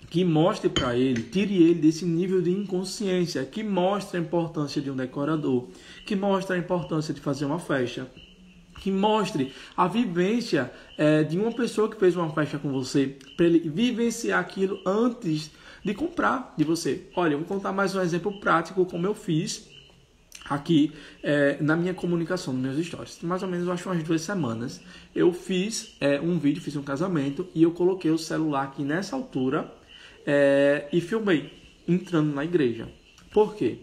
que mostre para ele, tire ele desse nível de inconsciência, que mostre a importância de um decorador, que mostre a importância de fazer uma festa, que mostre a vivência de uma pessoa que fez uma festa com você, para ele vivenciar aquilo antes de comprar de você. Olha, eu vou contar mais um exemplo prático como eu fiz aqui na minha comunicação, nos meus stories. Mais ou menos, eu acho umas 2 semanas, eu fiz um vídeo, fiz um casamento e eu coloquei o celular aqui nessa altura e filmei entrando na igreja. Por quê?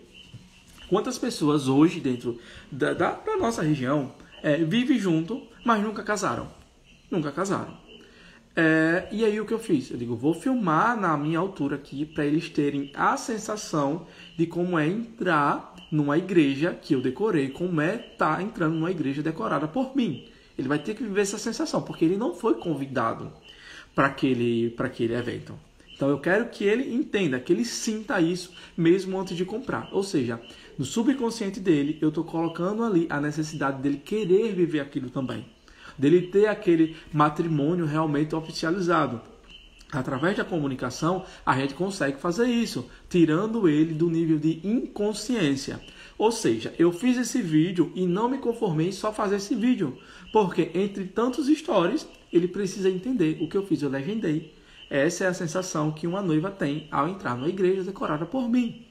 Quantas pessoas hoje dentro da nossa região vivem junto, mas nunca casaram? Nunca casaram. E aí o que eu fiz? Eu digo, vou filmar na minha altura aqui para eles terem a sensação de como é entrar numa igreja que eu decorei, como é estar entrando numa igreja decorada por mim. Ele vai ter que viver essa sensação, porque ele não foi convidado para aquele evento. Então eu quero que ele entenda, que ele sinta isso mesmo antes de comprar. Ou seja, no subconsciente dele, eu estou colocando ali a necessidade dele querer viver aquilo também. Dele ter aquele matrimônio realmente oficializado. Através da comunicação, a gente consegue fazer isso, tirando ele do nível de inconsciência. Ou seja, eu fiz esse vídeo e não me conformei em só fazer esse vídeo. Porque entre tantos stories, ele precisa entender o que eu fiz, eu legendei. Essa é a sensação que uma noiva tem ao entrar numa igreja decorada por mim.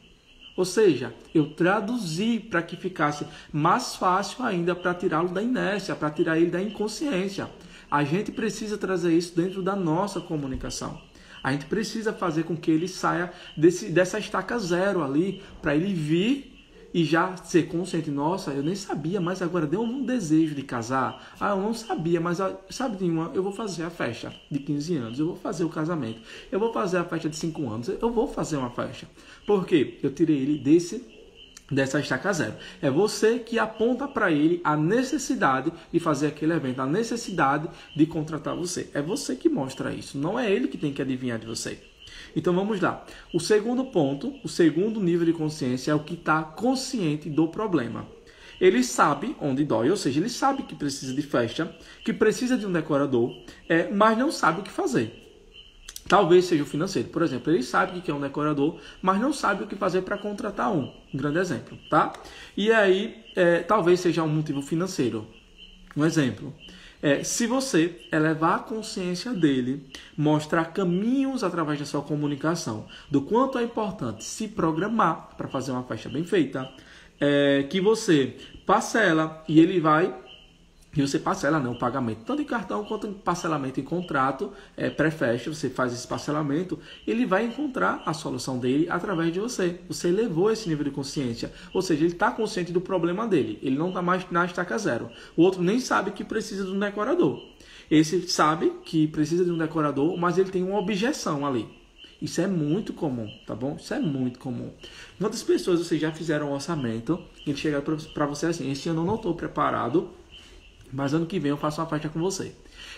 Ou seja, eu traduzi para que ficasse mais fácil ainda para tirá-lo da inércia, para tirar ele da inconsciência. A gente precisa trazer isso dentro da nossa comunicação. A gente precisa fazer com que ele saia dessa estaca 0 ali, para ele vir e já ser consciente. Nossa, eu nem sabia, mas agora deu um desejo de casar. Eu não sabia, mas sabe de uma? Eu vou fazer a festa de 15 anos, eu vou fazer o casamento, eu vou fazer a festa de 5 anos, eu vou fazer uma festa. Por quê? Eu tirei ele dessa estaca 0. É você que aponta para ele a necessidade de fazer aquele evento, a necessidade de contratar você. É você que mostra isso, não é ele que tem que adivinhar de você. Então vamos lá. O segundo ponto, o segundo nível de consciência é o que está consciente do problema. Ele sabe onde dói, ou seja, ele sabe que precisa de festa, que precisa de um decorador, mas não sabe o que fazer. Talvez seja o financeiro. Por exemplo, ele sabe que quer um decorador, mas não sabe o que fazer para contratar um. Um grande exemplo, tá? E aí, talvez seja um motivo financeiro. Um exemplo. Se você elevar a consciência dele, mostrar caminhos através da sua comunicação, do quanto é importante se programar para fazer uma festa bem feita, que você parcela e ele vai... E você parcela o pagamento, tanto em cartão quanto em parcelamento em contrato, pré-festa, você faz esse parcelamento, ele vai encontrar a solução dele através de você. Você elevou esse nível de consciência, ou seja, ele está consciente do problema dele, ele não está mais na estaca 0. O outro nem sabe que precisa de um decorador. Esse sabe que precisa de um decorador, mas ele tem uma objeção ali. Isso é muito comum, tá bom? Isso é muito comum. Quantas pessoas vocês já fizeram um orçamento e ele chega para você assim, esse ano eu não estou preparado, mas ano que vem eu faço uma festa com você.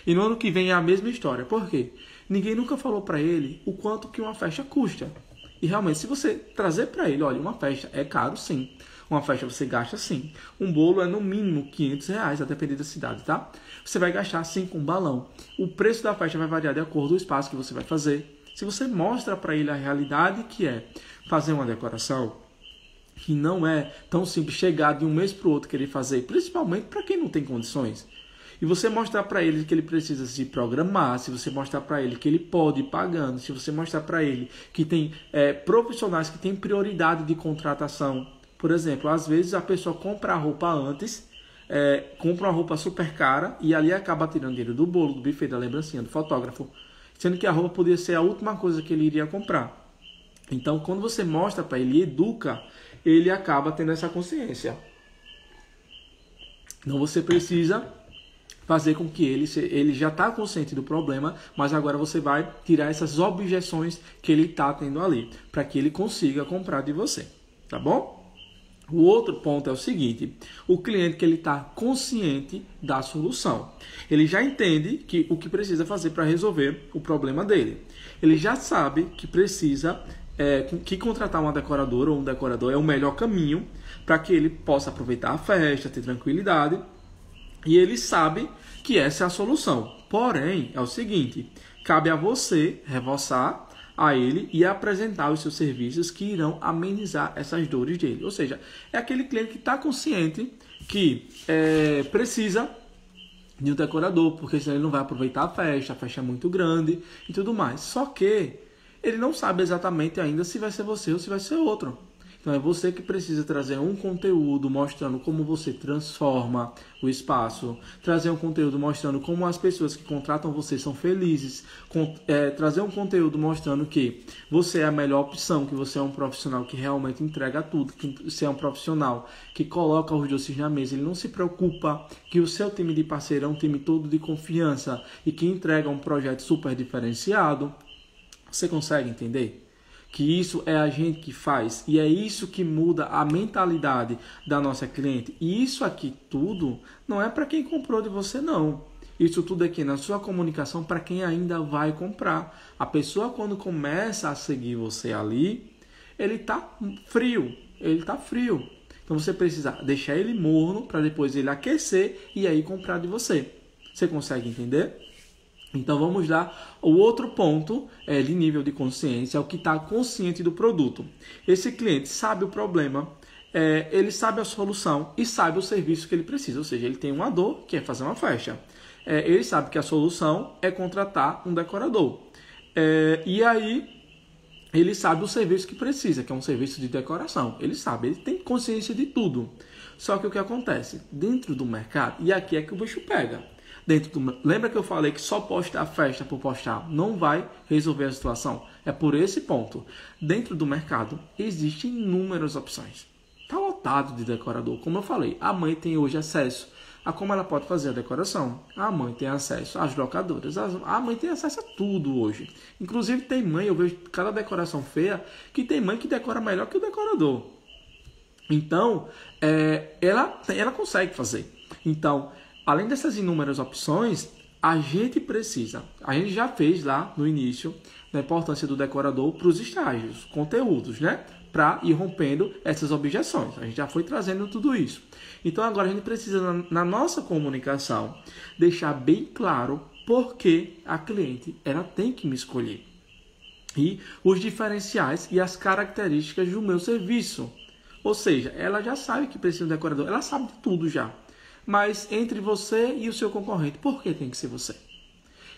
E no ano que vem é a mesma história. Por quê? Ninguém nunca falou para ele o quanto que uma festa custa. E realmente, se você trazer para ele, olha, uma festa é caro sim. Uma festa você gasta sim. Um bolo é no mínimo R$500, a depender da cidade, tá? Você vai gastar sim com um balão. O preço da festa vai variar de acordo com o espaço que você vai fazer. Se você mostra para ele a realidade que é fazer uma decoração, que não é tão simples chegar de um mês para o outro querer fazer, principalmente para quem não tem condições. E você mostrar para ele que ele precisa se programar, se você mostrar para ele que ele pode ir pagando, se você mostrar para ele que tem profissionais que têm prioridade de contratação. Por exemplo, às vezes a pessoa compra a roupa antes, compra uma roupa super cara e ali acaba tirando dinheiro do bolo, do buffet, da lembrancinha, do fotógrafo, sendo que a roupa podia ser a última coisa que ele iria comprar. Então, quando você mostra para ele e educa, ele acaba tendo essa consciência. Então, você precisa fazer com que ele já está consciente do problema, mas agora você vai tirar essas objeções que ele está tendo ali, para que ele consiga comprar de você, tá bom? O outro ponto é o seguinte: o cliente que ele está consciente da solução, ele já entende que o que precisa fazer para resolver o problema dele, ele já sabe que precisa que contratar uma decoradora ou um decorador é o melhor caminho para que ele possa aproveitar a festa, ter tranquilidade. E ele sabe que essa é a solução. Porém, é o seguinte: cabe a você reforçar a ele e apresentar os seus serviços que irão amenizar essas dores dele. Ou seja, é aquele cliente que está consciente que precisa de um decorador, porque senão ele não vai aproveitar a festa é muito grande e tudo mais. Só que ele não sabe exatamente ainda se vai ser você ou se vai ser outro. Então é você que precisa trazer um conteúdo mostrando como você transforma o espaço, trazer um conteúdo mostrando como as pessoas que contratam você são felizes, trazer um conteúdo mostrando que você é a melhor opção, que você é um profissional que realmente entrega tudo, que você é um profissional que coloca os doces na mesa, ele não se preocupa, que o seu time de parceiro é um time todo de confiança e que entrega um projeto super diferenciado. Você consegue entender? Que isso é a gente que faz e é isso que muda a mentalidade da nossa cliente. E isso aqui tudo não é para quem comprou de você, não. Isso tudo aqui na sua comunicação para quem ainda vai comprar. A pessoa, quando começa a seguir você ali, ele está frio. Então você precisa deixar ele morno para depois ele aquecer e aí comprar de você. Você consegue entender? Então vamos lá, o outro ponto de nível de consciência é o que está consciente do produto. Esse cliente sabe o problema, ele sabe a solução e sabe o serviço que ele precisa, ou seja, ele tem uma dor, que é fazer uma festa. Ele sabe que a solução é contratar um decorador. E aí ele sabe o serviço que precisa, que é um serviço de decoração. Ele sabe, ele tem consciência de tudo. Só que o que acontece? Dentro do mercado, e aqui é que o bicho pega. Lembra que eu falei que só postar festa por postar não vai resolver a situação? É por esse ponto. Dentro do mercado existem inúmeras opções. Está lotado de decorador. Como eu falei, a mãe tem hoje acesso a como ela pode fazer a decoração. A mãe tem acesso às locadoras. A mãe tem acesso a tudo hoje. Inclusive tem mãe, eu vejo cada decoração feia, que tem mãe que decora melhor que o decorador. Então, ela consegue fazer. Então, além dessas inúmeras opções, a gente já fez lá no início a importância do decorador para os estágios, conteúdos, né? Para ir rompendo essas objeções. A gente já foi trazendo tudo isso. Então agora a gente precisa, na nossa comunicação, deixar bem claro por que a cliente ela tem que me escolher. E os diferenciais e as características do meu serviço. Ou seja, ela já sabe que precisa de um decorador, ela sabe de tudo já. Mas entre você e o seu concorrente, por que tem que ser você?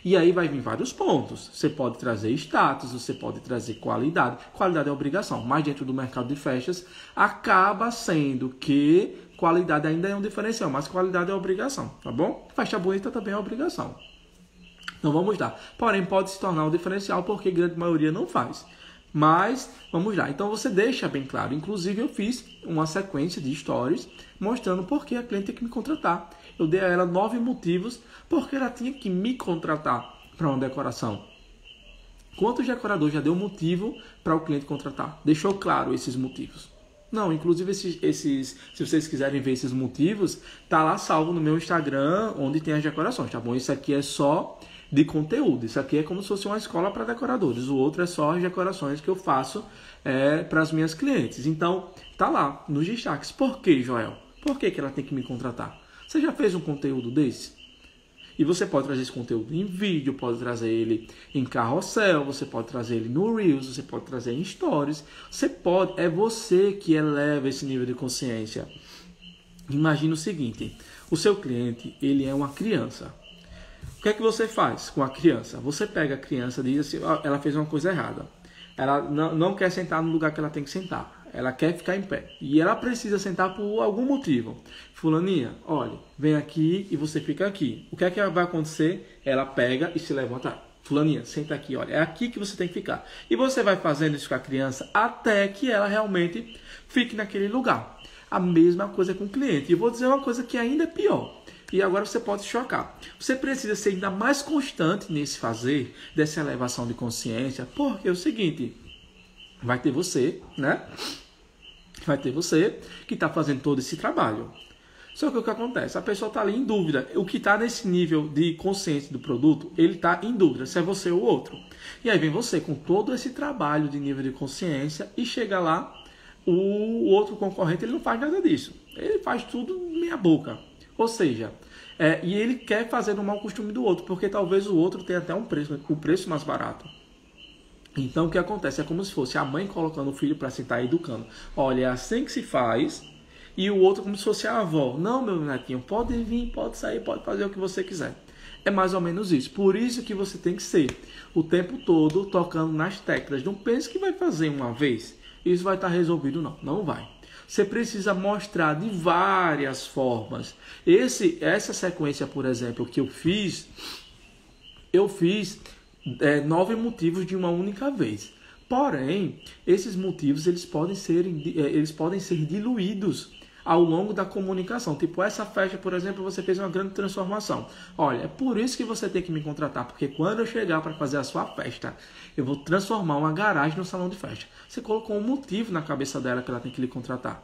E aí vai vir vários pontos. Você pode trazer status, você pode trazer qualidade. Qualidade é obrigação, mas dentro do mercado de festas acaba sendo que qualidade ainda é um diferencial, mas qualidade é obrigação, tá bom? Festa bonita também é obrigação. Então vamos lá. Porém, pode se tornar um diferencial porque a grande maioria não faz. Mas, vamos lá. Então, você deixa bem claro. Inclusive, eu fiz uma sequência de stories mostrando por que a cliente tem que me contratar. Eu dei a ela 9 motivos porque ela tinha que me contratar para uma decoração. Quantos decoradores já deu motivo para o cliente contratar? Deixou claro esses motivos? Não, inclusive, se vocês quiserem ver esses motivos, tá lá salvo no meu Instagram, onde tem as decorações, tá bom? Isso aqui é só de conteúdo. Isso aqui é como se fosse uma escola para decoradores. O outro é só as decorações que eu faço para as minhas clientes. Então, tá lá nos destaques. Por que, Joel? Por que ela tem que me contratar? Você já fez um conteúdo desse? E você pode trazer esse conteúdo em vídeo, pode trazer ele em carrossel, você pode trazer ele no Reels, você pode trazer em Stories. Você pode, é você que eleva esse nível de consciência. Imagina o seguinte, o seu cliente, ele é uma criança. O que é que você faz com a criança? Você pega a criança e diz assim, ela fez uma coisa errada. Ela não quer sentar no lugar que ela tem que sentar. Ela quer ficar em pé. E ela precisa sentar por algum motivo. Fulaninha, olha, vem aqui e você fica aqui. O que é que vai acontecer? Ela pega e se levanta. Fulaninha, senta aqui, olha, é aqui que você tem que ficar. E você vai fazendo isso com a criança até que ela realmente fique naquele lugar. A mesma coisa com o cliente. E eu vou dizer uma coisa que ainda é pior. E agora você pode se chocar. Você precisa ser ainda mais constante nesse fazer, dessa elevação de consciência, porque é o seguinte, vai ter você, né? Vai ter você que está fazendo todo esse trabalho. Só que o que acontece? A pessoa está ali em dúvida. O que está nesse nível de consciência do produto, ele está em dúvida se é você ou outro. E aí vem você com todo esse trabalho de nível de consciência e chega lá, o outro concorrente ele não faz nada disso. Ele faz tudo meia boca. Ou seja, e ele quer fazer no mau costume do outro, porque talvez o outro tenha até um preço mais barato. Então o que acontece? É como se fosse a mãe colocando o filho para sentar e educando. Olha, é assim que se faz. E o outro como se fosse a avó. Não, meu netinho, pode vir, pode sair, pode fazer o que você quiser. É mais ou menos isso. Por isso que você tem que ser o tempo todo tocando nas teclas. Não pense que vai fazer uma vez. Isso vai estar resolvido, não. Não vai. Você precisa mostrar de várias formas. Essa sequência, por exemplo, que eu fiz 9 motivos de uma única vez. Porém, esses motivos eles podem ser diluídos ao longo da comunicação. Tipo, essa festa, por exemplo, você fez uma grande transformação. Olha, é por isso que você tem que me contratar, porque quando eu chegar para fazer a sua festa, eu vou transformar uma garagem no salão de festa. Você colocou um motivo na cabeça dela que ela tem que lhe contratar.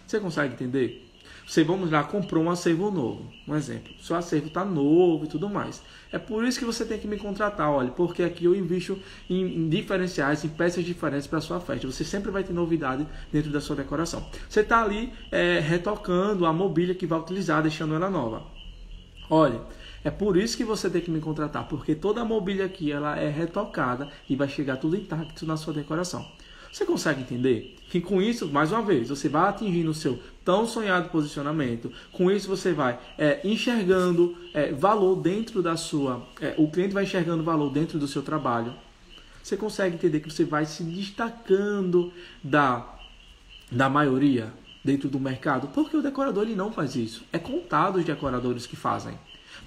Você consegue entender? Você, vamos lá, comprou um acervo novo, um exemplo. Seu acervo está novo e tudo mais. É por isso que você tem que me contratar, olha, porque aqui eu invisto em diferenciais, em peças diferentes para a sua festa. Você sempre vai ter novidade dentro da sua decoração. Você está ali retocando a mobília que vai utilizar, deixando ela nova. Olha, é por isso que você tem que me contratar, porque toda a mobília aqui ela é retocada e vai chegar tudo intacto na sua decoração. Você consegue entender? Que com isso, mais uma vez, você vai atingindo o seu tão sonhado posicionamento. Com isso você vai enxergando valor dentro da sua... o cliente vai enxergando valor dentro do seu trabalho. Você consegue entender que você vai se destacando da maioria dentro do mercado? Porque o decorador ele não faz isso. É contado os decoradores que fazem.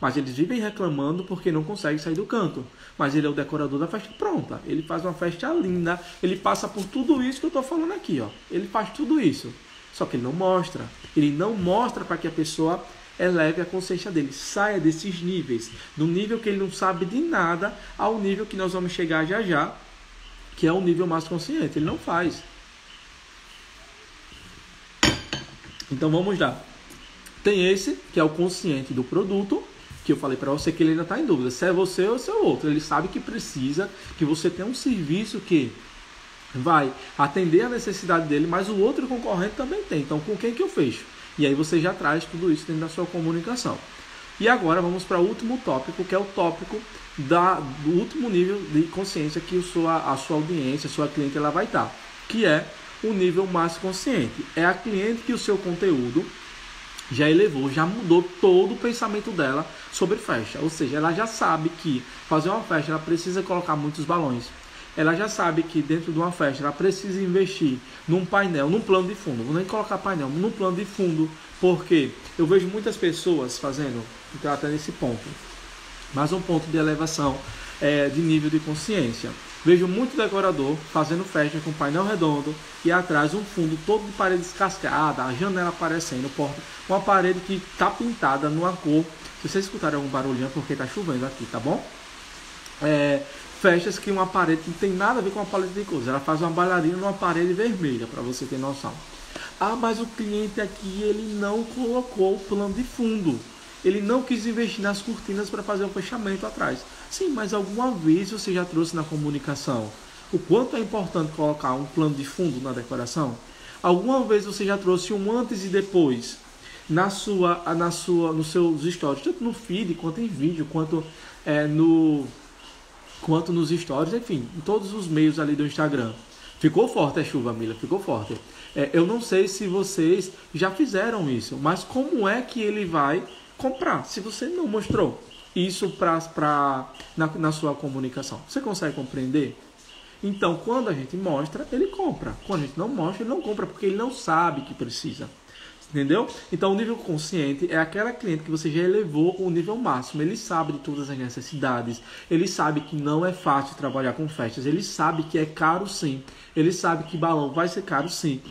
Mas eles vivem reclamando porque não conseguem sair do canto. Mas ele é o decorador da festa pronta. Ele faz uma festa linda. Ele passa por tudo isso que eu estou falando aqui. Ó. Ele faz tudo isso. Só que ele não mostra. Ele não mostra para que a pessoa eleve a consciência dele. Saia desses níveis. Do nível que ele não sabe de nada ao nível que nós vamos chegar já já. Que é o nível mais consciente. Ele não faz. Então vamos lá. Tem esse que é o consciente do produto. Que eu falei para você que ele ainda está em dúvida se é você ou se é o outro. Ele sabe que precisa, que você tem um serviço que vai atender a necessidade dele, mas o outro concorrente também tem. Então, com quem que eu fecho? E aí você já traz tudo isso dentro da sua comunicação. E agora vamos para o último tópico, que é o tópico do último nível de consciência que a sua audiência, a sua cliente, ela vai estar. Que é o nível mais consciente. É a cliente que o seu conteúdo já elevou, já mudou todo o pensamento dela sobre festa. Ou seja, ela já sabe que fazer uma festa, ela precisa colocar muitos balões. Ela já sabe que dentro de uma festa, ela precisa investir num painel, num plano de fundo. Vou nem colocar painel, num plano de fundo. Porque eu vejo muitas pessoas fazendo, então até nesse ponto, mais um ponto de elevação de nível de consciência. Vejo muito decorador fazendo festa com painel redondo e atrás um fundo todo de parede descascada, a janela aparecendo, porta, uma parede que está pintada numa cor. Se vocês escutarem algum barulhinho é porque está chovendo aqui, tá bom? Festas que uma parede não tem nada a ver com uma paleta de cores. Ela faz uma bailarina numa parede vermelha, para você ter noção. Ah, mas o cliente aqui ele não colocou o plano de fundo. Ele não quis investir nas cortinas para fazer o fechamento atrás. Sim, mas alguma vez você já trouxe na comunicação o quanto é importante colocar um plano de fundo na decoração? Alguma vez você já trouxe um antes e depois nos seus stories, tanto no feed, quanto em vídeo, quanto nos stories, enfim, em todos os meios ali do Instagram. Ficou forte a chuva, Mila, ficou forte. Eu não sei se vocês já fizeram isso, mas como é que ele vai comprar se você não mostrou isso na sua comunicação? Você consegue compreender? Então, quando a gente mostra, ele compra. Quando a gente não mostra, ele não compra, porque ele não sabe que precisa. Entendeu? Então, o nível consciente é aquela cliente que você já elevou o nível máximo. Ele sabe de todas as necessidades. Ele sabe que não é fácil trabalhar com festas. Ele sabe que é caro, sim. Ele sabe que balão vai ser caro, sim.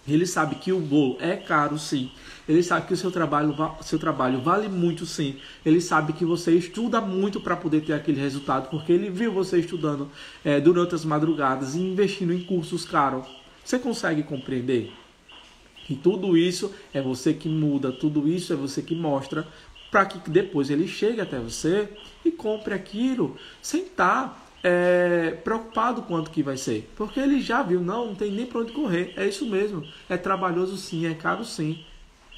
Ele sabe que o bolo é caro, sim. Ele sabe que o seu trabalho vale muito, sim. Ele sabe que você estuda muito para poder ter aquele resultado, porque ele viu você estudando durante as madrugadas e investindo em cursos caros. Você consegue compreender? E tudo isso é você que muda, tudo isso é você que mostra, para que depois ele chegue até você e compre aquilo sem estar preocupado quanto que vai ser. Porque ele já viu, não tem nem para onde correr. É isso mesmo, é trabalhoso sim, é caro sim.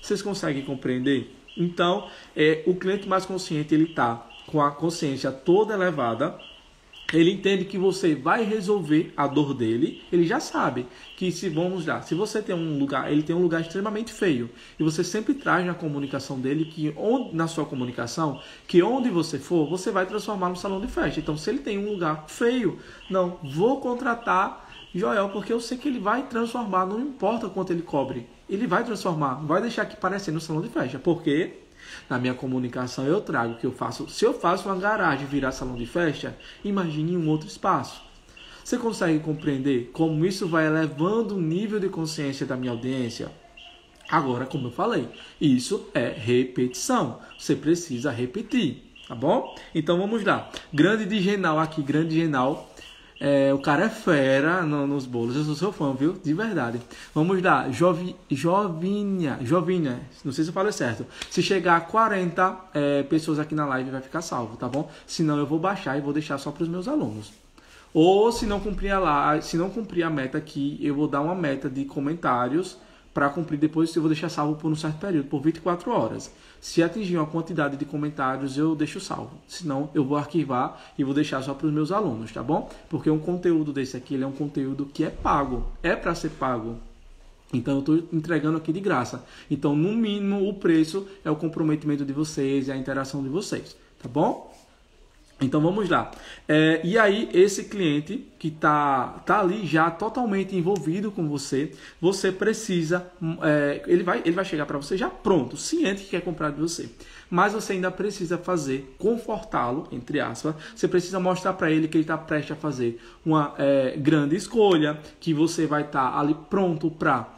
Vocês conseguem compreender? Então, o cliente mais consciente, ele está com a consciência toda elevada. Ele entende que você vai resolver a dor dele. Ele já sabe que se você tem um lugar, ele tem um lugar extremamente feio, e você sempre traz na comunicação dele na sua comunicação, que onde você for, você vai transformar no salão de festa. Então, se ele tem um lugar feio, não, vou contratar Joel, porque eu sei que ele vai transformar, não importa quanto ele cobre, ele vai transformar, vai deixar aqui parecendo um salão de festa, porque na minha comunicação eu trago que se eu faço uma garagem virar salão de festa, imagine um outro espaço. Você consegue compreender como isso vai elevando o nível de consciência da minha audiência? Agora, como eu falei, isso é repetição. Você precisa repetir, tá bom? Então vamos lá. Grande de Genal aqui, grande Genal. O cara é fera nos bolos. Eu sou seu fã, viu? De verdade. Vamos lá. Jovinha. Não sei se eu falei certo. Se chegar a 40 pessoas aqui na live, vai ficar salvo, tá bom? Senão eu vou baixar e vou deixar só para os meus alunos. Ou se não cumprir a meta aqui, eu vou dar uma meta de comentários para cumprir depois. Eu vou deixar salvo por um certo período, por 24 horas. Se atingir uma quantidade de comentários, eu deixo salvo. Senão, eu vou arquivar e vou deixar só para os meus alunos, tá bom? Porque um conteúdo desse aqui, ele é um conteúdo que é pago. É para ser pago. Então, eu estou entregando aqui de graça. Então, no mínimo, o preço é o comprometimento de vocês e a interação de vocês, tá bom? Então vamos lá. E aí esse cliente que tá ali já totalmente envolvido com você, você precisa, ele vai chegar para você já pronto, ciente que quer comprar de você. Mas você ainda precisa confortá-lo, entre aspas. Você precisa mostrar para ele que ele está prestes a fazer uma grande escolha, que você vai estar ali pronto para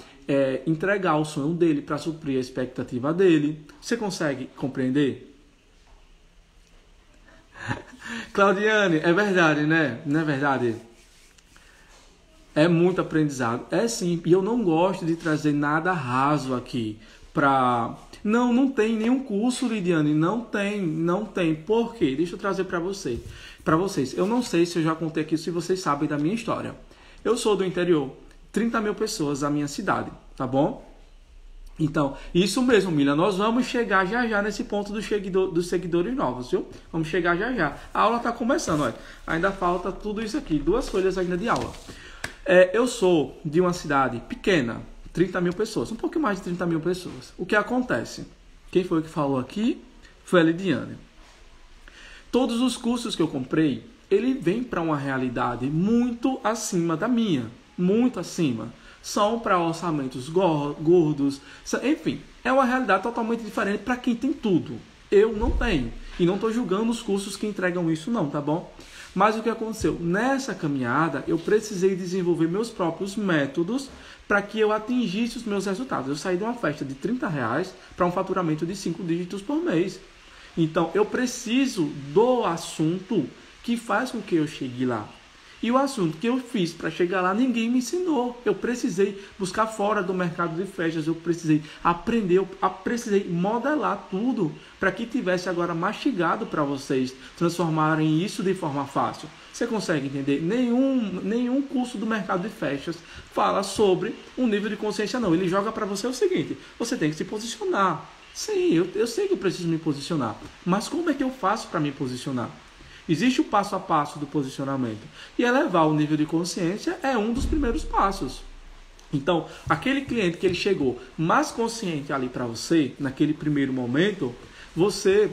entregar o sonho dele, para suprir a expectativa dele. Você consegue compreender? Claudiane, é verdade, né? Não é verdade? É muito aprendizado. É sim, e eu não gosto de trazer nada raso aqui Não tem nenhum curso, Lidiane, não tem. Por quê? Deixa eu trazer para vocês. Eu não sei se eu já contei aqui, se vocês sabem da minha história. Eu sou do interior, 30 mil pessoas a minha cidade, tá bom? Então, isso mesmo, Mila, nós vamos chegar já nesse ponto dos seguidores novos, viu? Vamos chegar já. A aula está começando, olha. Ainda falta tudo isso aqui, 2 folhas ainda de aula. Eu sou de uma cidade pequena, 30 mil pessoas, um pouco mais de 30 mil pessoas. O que acontece? Quem foi que falou aqui? Foi a Lidiane. Todos os cursos que eu comprei, ele vem para uma realidade muito acima da minha, muito acima. São para orçamentos gordos, enfim, é uma realidade totalmente diferente para quem tem tudo. Eu não tenho, e não estou julgando os cursos que entregam isso não, tá bom? Mas o que aconteceu? Nessa caminhada, eu precisei desenvolver meus próprios métodos para que eu atingisse os meus resultados. Eu saí de uma festa de R$30 para um faturamento de 5 dígitos por mês. Então, eu preciso do assunto que faz com que eu chegue lá. E o assunto que eu fiz para chegar lá, ninguém me ensinou. Eu precisei buscar fora do mercado de festas, eu precisei aprender, eu precisei modelar tudo para que tivesse agora mastigado para vocês transformarem isso de forma fácil. Você consegue entender? Nenhum curso do mercado de festas fala sobre um nível de consciência, não. Ele joga para você o seguinte: você tem que se posicionar. Sim, eu sei que eu preciso me posicionar, mas como é que eu faço para me posicionar? Existe o passo a passo do posicionamento. E elevar o nível de consciência é um dos primeiros passos. Então, aquele cliente que ele chegou mais consciente ali para você, naquele primeiro momento, você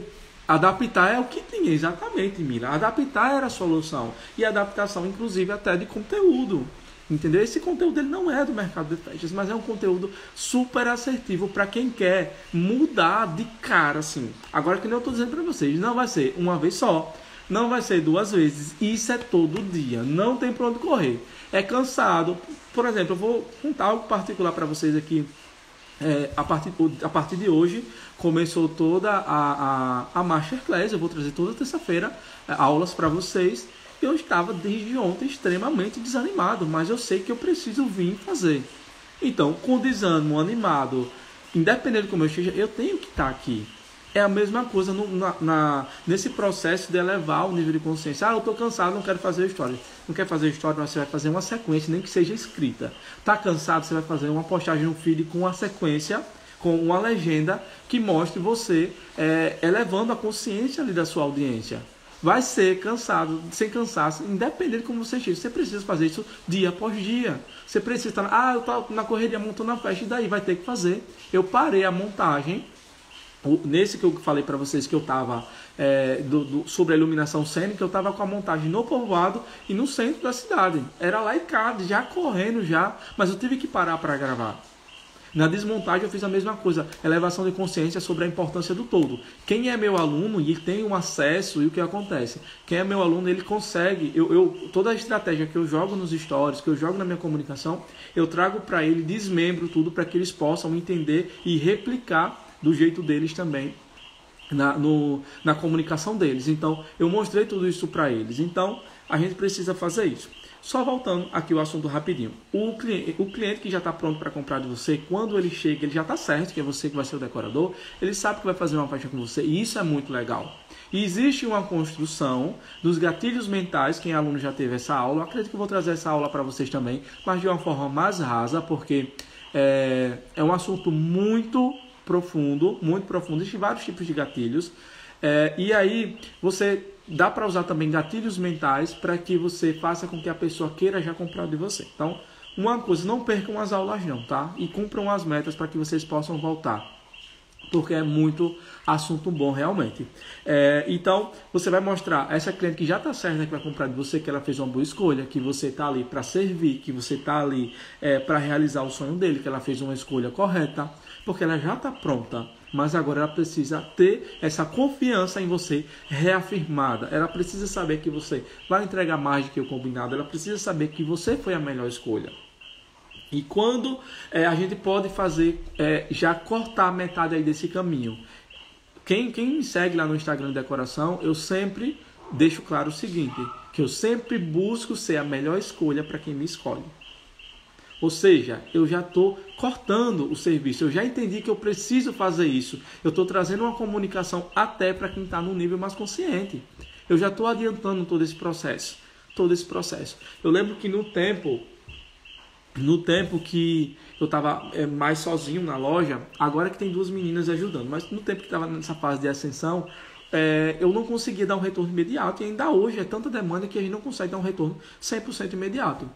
adaptar é o que tinha, exatamente, Mira. Adaptar era a solução. E adaptação, inclusive, até de conteúdo. Entendeu? Esse conteúdo ele não é do mercado de festas, mas é um conteúdo super assertivo para quem quer mudar de cara, assim. Agora, que nem eu estou dizendo para vocês, não vai ser uma vez só. Não vai ser 2 vezes, isso é todo dia, não tem para onde correr. É cansado. Por exemplo, eu vou contar algo particular para vocês aqui. A partir de hoje, começou toda a Masterclass. Eu vou trazer toda terça-feira aulas para vocês. Eu estava desde ontem extremamente desanimado, mas eu sei que eu preciso vir fazer. Então, com desânimo, animado, independente de como eu esteja, eu tenho que estar aqui. É a mesma coisa nesse processo de elevar o nível de consciência. Eu estou cansado, não quero fazer história. Não quer fazer história, mas você vai fazer uma sequência, nem que seja escrita. Está cansado, você vai fazer uma postagem no feed com uma sequência, com uma legenda que mostre você elevando a consciência ali da sua audiência. Vai ser cansado, sem cansaço, independente de como você esteja. Você precisa fazer isso dia após dia. Você precisa estar, eu estou na correria montando a festa, e daí vai ter que fazer. Eu parei a montagem. Nesse que eu falei para vocês que eu estava sobre a iluminação cênica, eu estava com a montagem no povoado e no centro da cidade. Era lá e cá, já correndo já, mas eu tive que parar para gravar. Na desmontagem eu fiz a mesma coisa, elevação de consciência sobre a importância do todo. Quem é meu aluno e tem um acesso, e o que acontece? Quem é meu aluno, ele consegue, toda a estratégia que eu jogo nos stories, que eu jogo na minha comunicação, eu trago para ele, desmembro tudo para que eles possam entender e replicar do jeito deles também, na comunicação deles. Então, eu mostrei tudo isso para eles. Então, a gente precisa fazer isso. Só voltando aqui o assunto rapidinho. O cliente que já está pronto para comprar de você, quando ele chega, ele já está certo que é você que vai ser o decorador, ele sabe que vai fazer uma festa com você, e isso é muito legal. E existe uma construção dos gatilhos mentais. Quem é aluno já teve essa aula. Eu acredito que eu vou trazer essa aula para vocês também, mas de uma forma mais rasa, porque é um assunto muito profundo, existem vários tipos de gatilhos, e aí você dá para usar também gatilhos mentais para que você faça com que a pessoa queira já comprar de você. Então, uma coisa, não percam as aulas não, tá? E cumpram as metas para que vocês possam voltar, porque é muito assunto bom realmente. Então, você vai mostrar essa cliente que já está certa, que vai comprar de você, que ela fez uma boa escolha, que você está ali para servir, que você está ali para realizar o sonho dele, que ela fez uma escolha correta, porque ela já está pronta, mas agora ela precisa ter essa confiança em você reafirmada. Ela precisa saber que você vai entregar mais do que o combinado, ela precisa saber que você foi a melhor escolha. E quando a gente pode fazer, já cortar metade aí desse caminho. Quem me segue lá no Instagram de decoração, eu sempre deixo claro o seguinte, que eu sempre busco ser a melhor escolha para quem me escolhe. Ou seja, eu já estou cortando o serviço, eu já entendi que eu preciso fazer isso. Eu estou trazendo uma comunicação até para quem está no nível mais consciente. Eu já estou adiantando todo esse processo. Eu lembro que no tempo que eu estava mais sozinho na loja, agora que tem 2 meninas ajudando, mas no tempo que estava nessa fase de ascensão, eu não conseguia dar um retorno imediato, e ainda hoje é tanta demanda que a gente não consegue dar um retorno 100% imediato.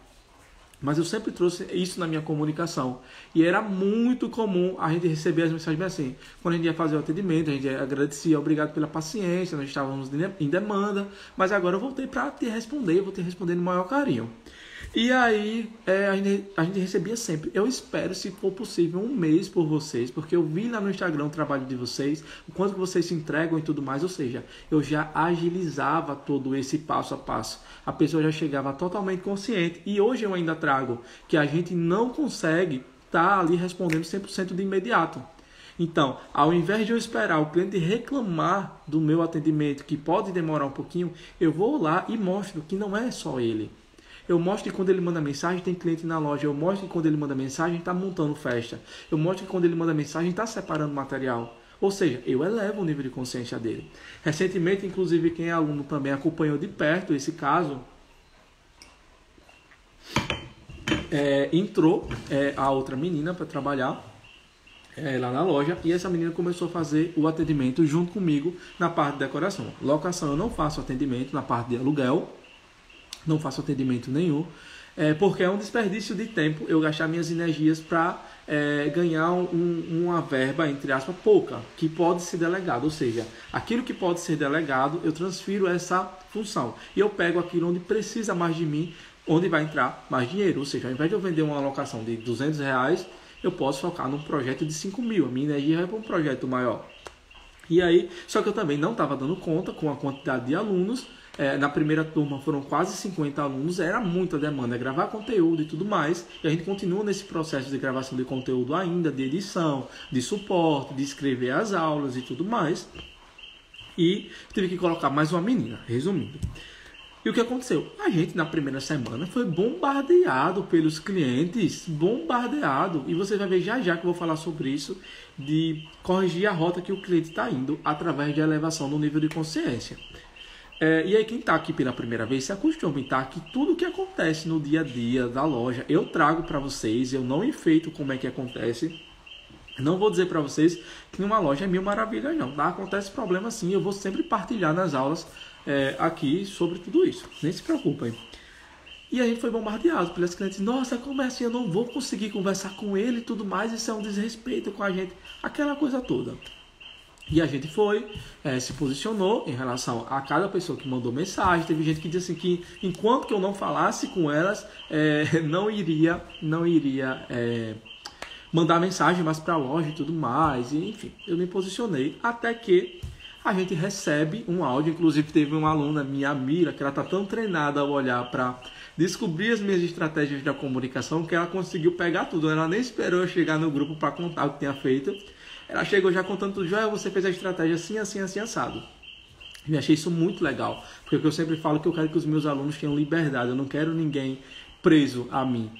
Mas eu sempre trouxe isso na minha comunicação. E era muito comum a gente receber as mensagens bem assim. Quando a gente ia fazer o atendimento, a gente agradecia, obrigado pela paciência, nós estávamos em demanda, mas agora eu voltei para te responder, eu vou te responder no maior carinho. E aí a gente recebia sempre. Eu espero, se for possível, 1 mês por vocês, porque eu vi lá no Instagram o trabalho de vocês, o quanto que vocês se entregam e tudo mais, ou seja, eu já agilizava todo esse passo a passo. A pessoa já chegava totalmente consciente, e hoje eu ainda trago que a gente não consegue estar ali respondendo 100% de imediato. Então, ao invés de eu esperar o cliente reclamar do meu atendimento, que pode demorar um pouquinho, eu vou lá e mostro que não é só ele. Eu mostro que quando ele manda mensagem tem cliente na loja. Eu mostro que quando ele manda mensagem está montando festa. Eu mostro que quando ele manda mensagem está separando material. Ou seja, eu elevo o nível de consciência dele. Recentemente, inclusive, quem é aluno também acompanhou de perto esse caso. Entrou a outra menina para trabalhar lá na loja, e essa menina começou a fazer o atendimento junto comigo na parte de decoração. Locação eu não faço atendimento, na parte de aluguel não faço atendimento nenhum, porque é um desperdício de tempo eu gastar minhas energias para ganhar uma verba, entre aspas, pouca, que pode ser delegado. Ou seja, aquilo que pode ser delegado, eu transfiro essa função e eu pego aquilo onde precisa mais de mim, onde vai entrar mais dinheiro. Ou seja, ao invés de eu vender uma alocação de R$200, eu posso focar num projeto de 5 mil. A minha energia vai para um projeto maior. E aí, só que eu também não estava dando conta com a quantidade de alunos. Na primeira turma foram quase 50 alunos, era muita demanda, gravar conteúdo e tudo mais. E a gente continua nesse processo de gravação de conteúdo ainda, de edição, de suporte, de escrever as aulas e tudo mais. E tive que colocar mais uma menina, resumindo. E o que aconteceu? A gente, na primeira semana, foi bombardeado pelos clientes, bombardeado. E você vai ver já que eu vou falar sobre isso, de corrigir a rota que o cliente está indo através de elevação do nível de consciência. E aí quem está aqui pela primeira vez, se acostume, tá? Que tudo que acontece no dia a dia da loja, eu trago para vocês, eu não enfeito como é que acontece. Não vou dizer para vocês que numa loja é mil maravilhas, não, tá? Acontece problema sim, eu vou sempre partilhar nas aulas aqui sobre tudo isso, nem se preocupem. E a gente foi bombardeado pelos clientes. Nossa, como é assim? Eu não vou conseguir conversar com ele e tudo mais, isso é um desrespeito com a gente, aquela coisa toda. E a gente foi, se posicionou em relação a cada pessoa que mandou mensagem. Teve gente que disse assim que enquanto que eu não falasse com elas, não iria mandar mensagem mais para a loja e tudo mais. E, enfim, eu me posicionei até que a gente recebe um áudio. Inclusive teve uma aluna, minha Mira, que ela está tão treinada ao olhar para descobrir as minhas estratégias da comunicação que ela conseguiu pegar tudo. Ela nem esperou eu chegar no grupo para contar o que tinha feito. Ela chegou já contando tudo. Joel, você fez a estratégia assim, assim, assim, assado. E achei isso muito legal. Porque eu sempre falo que eu quero que os meus alunos tenham liberdade. Eu não quero ninguém preso a mim,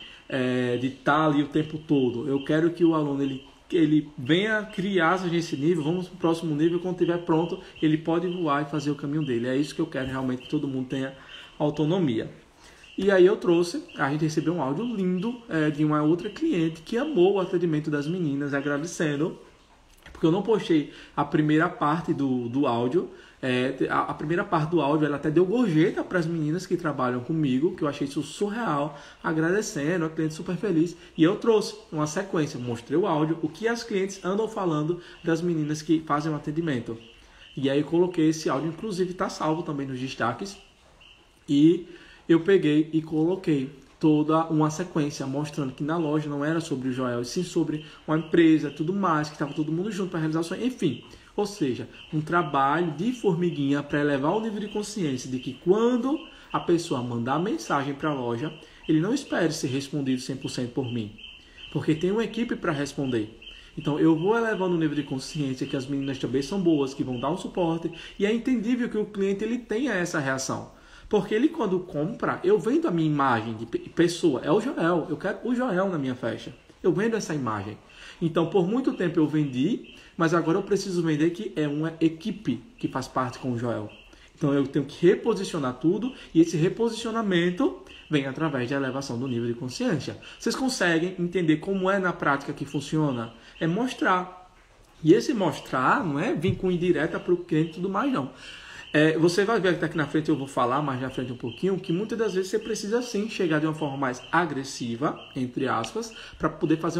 de estar ali o tempo todo. Eu quero que o aluno ele venha criar nesse nível. Vamos para o próximo nível. Quando estiver pronto, ele pode voar e fazer o caminho dele. É isso que eu quero realmente, que todo mundo tenha autonomia. E aí eu trouxe, a gente recebeu um áudio lindo de uma outra cliente que amou o atendimento das meninas, agradecendo. Porque eu não postei a primeira parte do áudio. A primeira parte do áudio ela até deu gorjeta para as meninas que trabalham comigo, que eu achei isso surreal, agradecendo, a cliente super feliz. E eu trouxe uma sequência, mostrei o áudio, o que as clientes andam falando das meninas que fazem o atendimento. E aí eu coloquei esse áudio, inclusive está salvo também nos destaques. E eu peguei e coloquei toda uma sequência mostrando que na loja não era sobre o Joel, e sim sobre uma empresa, tudo mais, que estava todo mundo junto para realizar o sonho, enfim. Ou seja, um trabalho de formiguinha para elevar o nível de consciência de que quando a pessoa mandar mensagem para a loja, ele não espere ser respondido 100% por mim, porque tem uma equipe para responder. Então eu vou elevando o nível de consciência que as meninas também são boas, que vão dar um suporte, e é entendível que o cliente ele tenha essa reação. Porque ele, quando compra, eu vendo a minha imagem de pessoa, é o Joel, eu quero o Joel na minha festa. Eu vendo essa imagem. Então, por muito tempo eu vendi, mas agora eu preciso vender que é uma equipe que faz parte com o Joel. Então, eu tenho que reposicionar tudo, e esse reposicionamento vem através da elevação do nível de consciência. Vocês conseguem entender como é na prática que funciona? É mostrar. E esse mostrar não é vir com indireta para o cliente e tudo mais, não. Você vai ver que aqui na frente eu vou falar mais na frente um pouquinho, que muitas das vezes você precisa sim chegar de uma forma mais agressiva, entre aspas, para poder fazer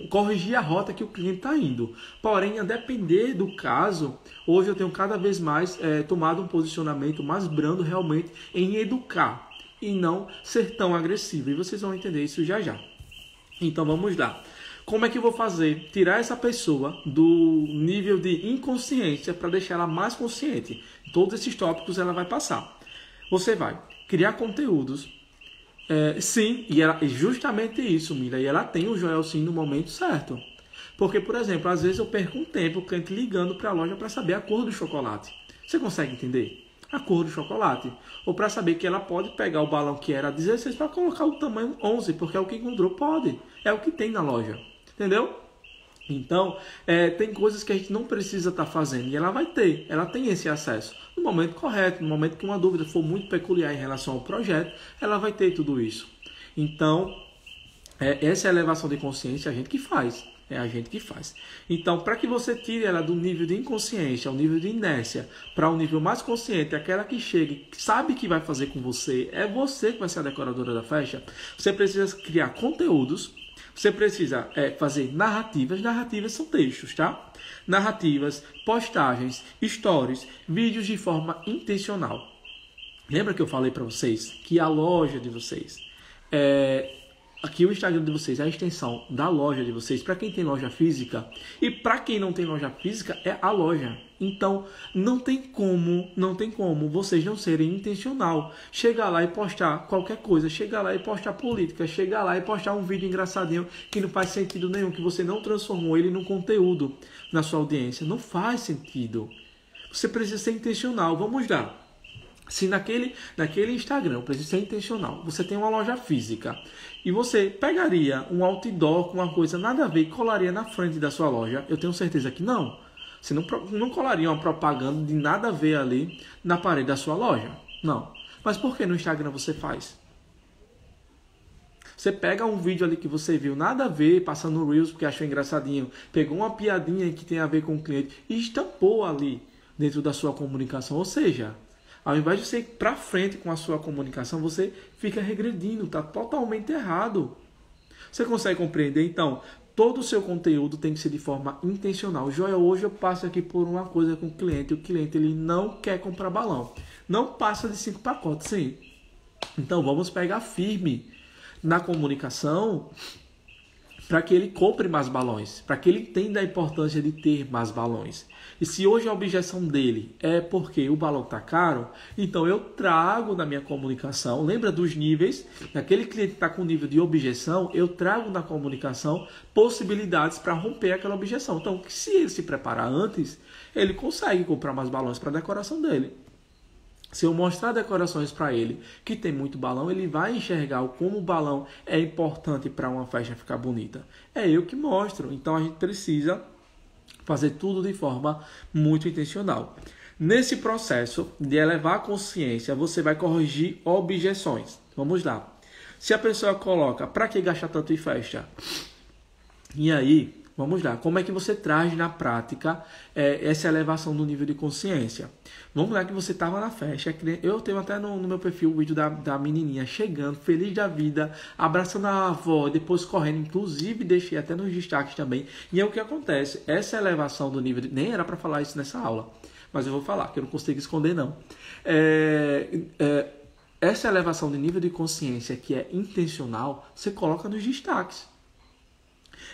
corrigir a rota que o cliente está indo. Porém, a depender do caso, hoje eu tenho cada vez mais tomado um posicionamento mais brando realmente em educar e não ser tão agressivo. E vocês vão entender isso já já. Então vamos lá. Como é que eu vou fazer? Tirar essa pessoa do nível de inconsciência para deixar ela mais consciente. Todos esses tópicos ela vai passar. Você vai criar conteúdos. Sim, e ela, justamente isso, Mila. E ela tem o Joel sim no momento certo. Porque, por exemplo, às vezes eu perco um tempo o cliente ligando para a loja para saber a cor do chocolate. Você consegue entender? a cor do chocolate. Ou para saber que ela pode pegar o balão que era 16 para colocar o tamanho 11, porque é o que encontrou, pode. É o que tem na loja. Entendeu? Então, tem coisas que a gente não precisa estar fazendo e ela vai ter, ela tem esse acesso. No momento correto, no momento que uma dúvida for muito peculiar em relação ao projeto, ela vai ter tudo isso. Então, essa elevação de consciência é a gente que faz. É a gente que faz. Então, para que você tire ela do nível de inconsciência, ao nível de inércia, para um nível mais consciente, aquela que chega, que sabe que vai fazer com você, é você que vai ser a decoradora da festa, você precisa criar conteúdos. Você precisa fazer narrativas. Narrativas são textos, tá? Narrativas, postagens, stories, vídeos de forma intencional. Lembra que eu falei para vocês que a loja de vocês, aqui o Instagram de vocês é a extensão da loja de vocês. Para quem tem loja física e para quem não tem loja física é a loja. Então não tem como vocês não serem intencional. Chegar lá e postar qualquer coisa, chegar lá e postar política, chegar lá e postar um vídeo engraçadinho que não faz sentido nenhum, que você não transformou ele num conteúdo na sua audiência. Não faz sentido. Você precisa ser intencional. Vamos lá. Se naquele Instagram, precisa ser intencional, você tem uma loja física e você pegaria um outdoor com uma coisa nada a ver e colaria na frente da sua loja, eu tenho certeza que não. Você não colaria uma propaganda de nada a ver ali na parede da sua loja. Não. Mas por que no Instagram você faz? Você pega um vídeo ali que você viu nada a ver, passando no Reels porque achou engraçadinho, pegou uma piadinha que tem a ver com o cliente e estampou ali dentro da sua comunicação. Ou seja, ao invés de você ir para frente com a sua comunicação, você fica regredindo, está totalmente errado. Você consegue compreender? Então, todo o seu conteúdo tem que ser de forma intencional. Joia, hoje eu passo aqui por uma coisa com o cliente ele não quer comprar balão. Não passa de 5 pacotes, sim. Então, vamos pegar firme na comunicação para que ele compre mais balões, para que ele entenda a importância de ter mais balões. E se hoje a objeção dele é porque o balão está caro, então eu trago na minha comunicação, lembra dos níveis, naquele cliente que está com nível de objeção, eu trago na comunicação possibilidades para romper aquela objeção. Então, se ele se preparar antes, ele consegue comprar mais balões para a decoração dele. Se eu mostrar decorações para ele que tem muito balão, ele vai enxergar como o balão é importante para uma festa ficar bonita. É eu que mostro. Então a gente precisa fazer tudo de forma muito intencional. Nesse processo de elevar a consciência, você vai corrigir objeções. Vamos lá. Se a pessoa coloca, para que gastar tanto em festa? E aí, vamos lá. Como é que você traz na prática essa elevação do nível de consciência? Vamos lá que você estava na festa. Eu tenho até no meu perfil o vídeo da menininha chegando, feliz da vida, abraçando a avó, depois correndo. Inclusive, deixei até nos destaques também. E é o que acontece. Essa elevação do nível... Nem era para falar isso nessa aula, mas eu vou falar, que eu não consigo esconder, não. Essa elevação de nível de consciência que é intencional, você coloca nos destaques.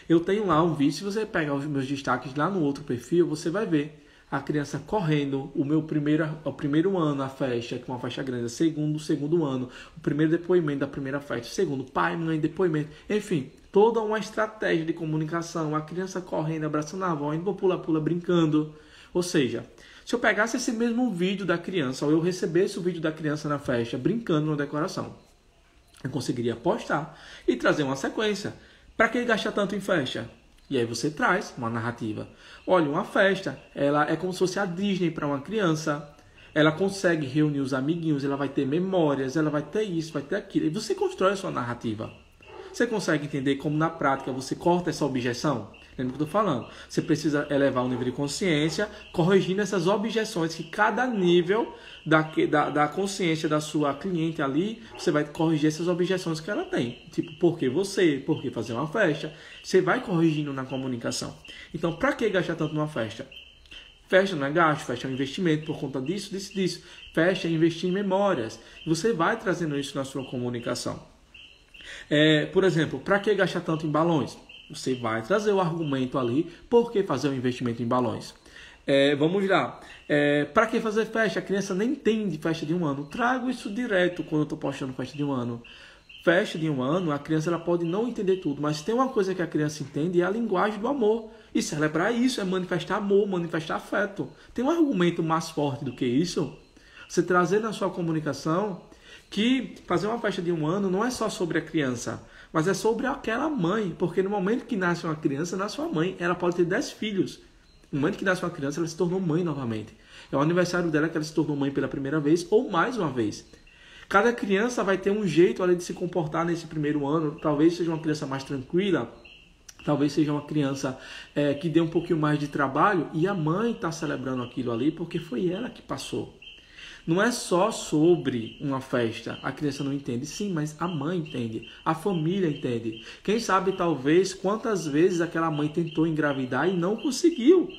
Eu tenho lá um vídeo, se você pegar os meus destaques lá no outro perfil, você vai ver a criança correndo, o primeiro ano, a festa, que é uma festa grande, o segundo ano, o primeiro depoimento da primeira festa, segundo, pai, mãe, depoimento, enfim, toda uma estratégia de comunicação, a criança correndo, abraçando a avó, indo pula-pula, brincando. Ou seja, se eu pegasse esse mesmo vídeo da criança, ou eu recebesse o vídeo da criança na festa, brincando na decoração, eu conseguiria postar e trazer uma sequência. Para que gastar tanto em festa? E aí você traz uma narrativa. Olha, uma festa, ela é como se fosse a Disney para uma criança. Ela consegue reunir os amiguinhos, ela vai ter memórias, ela vai ter isso, vai ter aquilo. E você constrói a sua narrativa. Você consegue entender como na prática você corta essa objeção? Lembra o que eu estou falando? Você precisa elevar o nível de consciência, corrigindo essas objeções que cada nível da consciência da sua cliente ali, você vai corrigir essas objeções que ela tem. Tipo, por que você? Por que fazer uma festa? Você vai corrigindo na comunicação. Então, para que gastar tanto numa festa? Festa não é gasto, festa é um investimento por conta disso. Festa é investir em memórias. Você vai trazendo isso na sua comunicação. Por exemplo, para que gastar tanto em balões? Você vai trazer o argumento ali, por que fazer um investimento em balões? Vamos lá. Para que fazer festa? A criança nem entende festa de um ano. Trago isso direto quando eu estou postando festa de um ano. Festa de um ano, a criança ela pode não entender tudo, mas tem uma coisa que a criança entende, é a linguagem do amor. E celebrar isso é manifestar amor, manifestar afeto. Tem um argumento mais forte do que isso? Você trazer na sua comunicação que fazer uma festa de 1 ano não é só sobre a criança, mas é sobre aquela mãe, porque no momento que nasce uma criança, nasce uma mãe, ela pode ter 10 filhos. No momento que nasce uma criança, ela se tornou mãe novamente. É o aniversário dela que ela se tornou mãe pela primeira vez ou mais uma vez. Cada criança vai ter um jeito ali de se comportar nesse primeiro ano. Talvez seja uma criança mais tranquila, talvez seja uma criança que dê um pouquinho mais de trabalho, e a mãe está celebrando aquilo ali porque foi ela que passou. Não é só sobre uma festa. A criança não entende. Sim, mas a mãe entende. A família entende. Quem sabe, talvez, quantas vezes aquela mãe tentou engravidar e não conseguiu.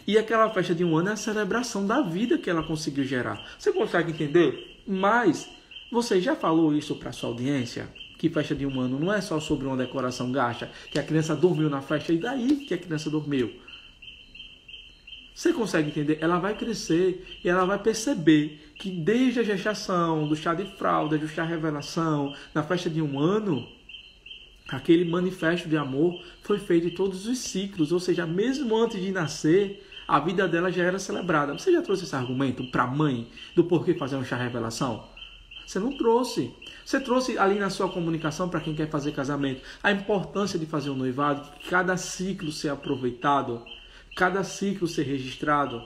E aquela festa de 1 ano é a celebração da vida que ela conseguiu gerar. Você consegue entender? Mas você já falou isso para sua audiência? Que festa de 1 ano não é só sobre uma decoração gasta, que a criança dormiu na festa e daí que a criança dormiu. Você consegue entender? Ela vai crescer e ela vai perceber que desde a gestação, do chá de fralda, do chá revelação, na festa de 1 ano, aquele manifesto de amor foi feito em todos os ciclos. Ou seja, mesmo antes de nascer, a vida dela já era celebrada. Você já trouxe esse argumento para a mãe do porquê fazer um chá revelação? Você não trouxe. Você trouxe ali na sua comunicação para quem quer fazer casamento a importância de fazer um noivado, cada ciclo ser aproveitado, cada ciclo ser registrado?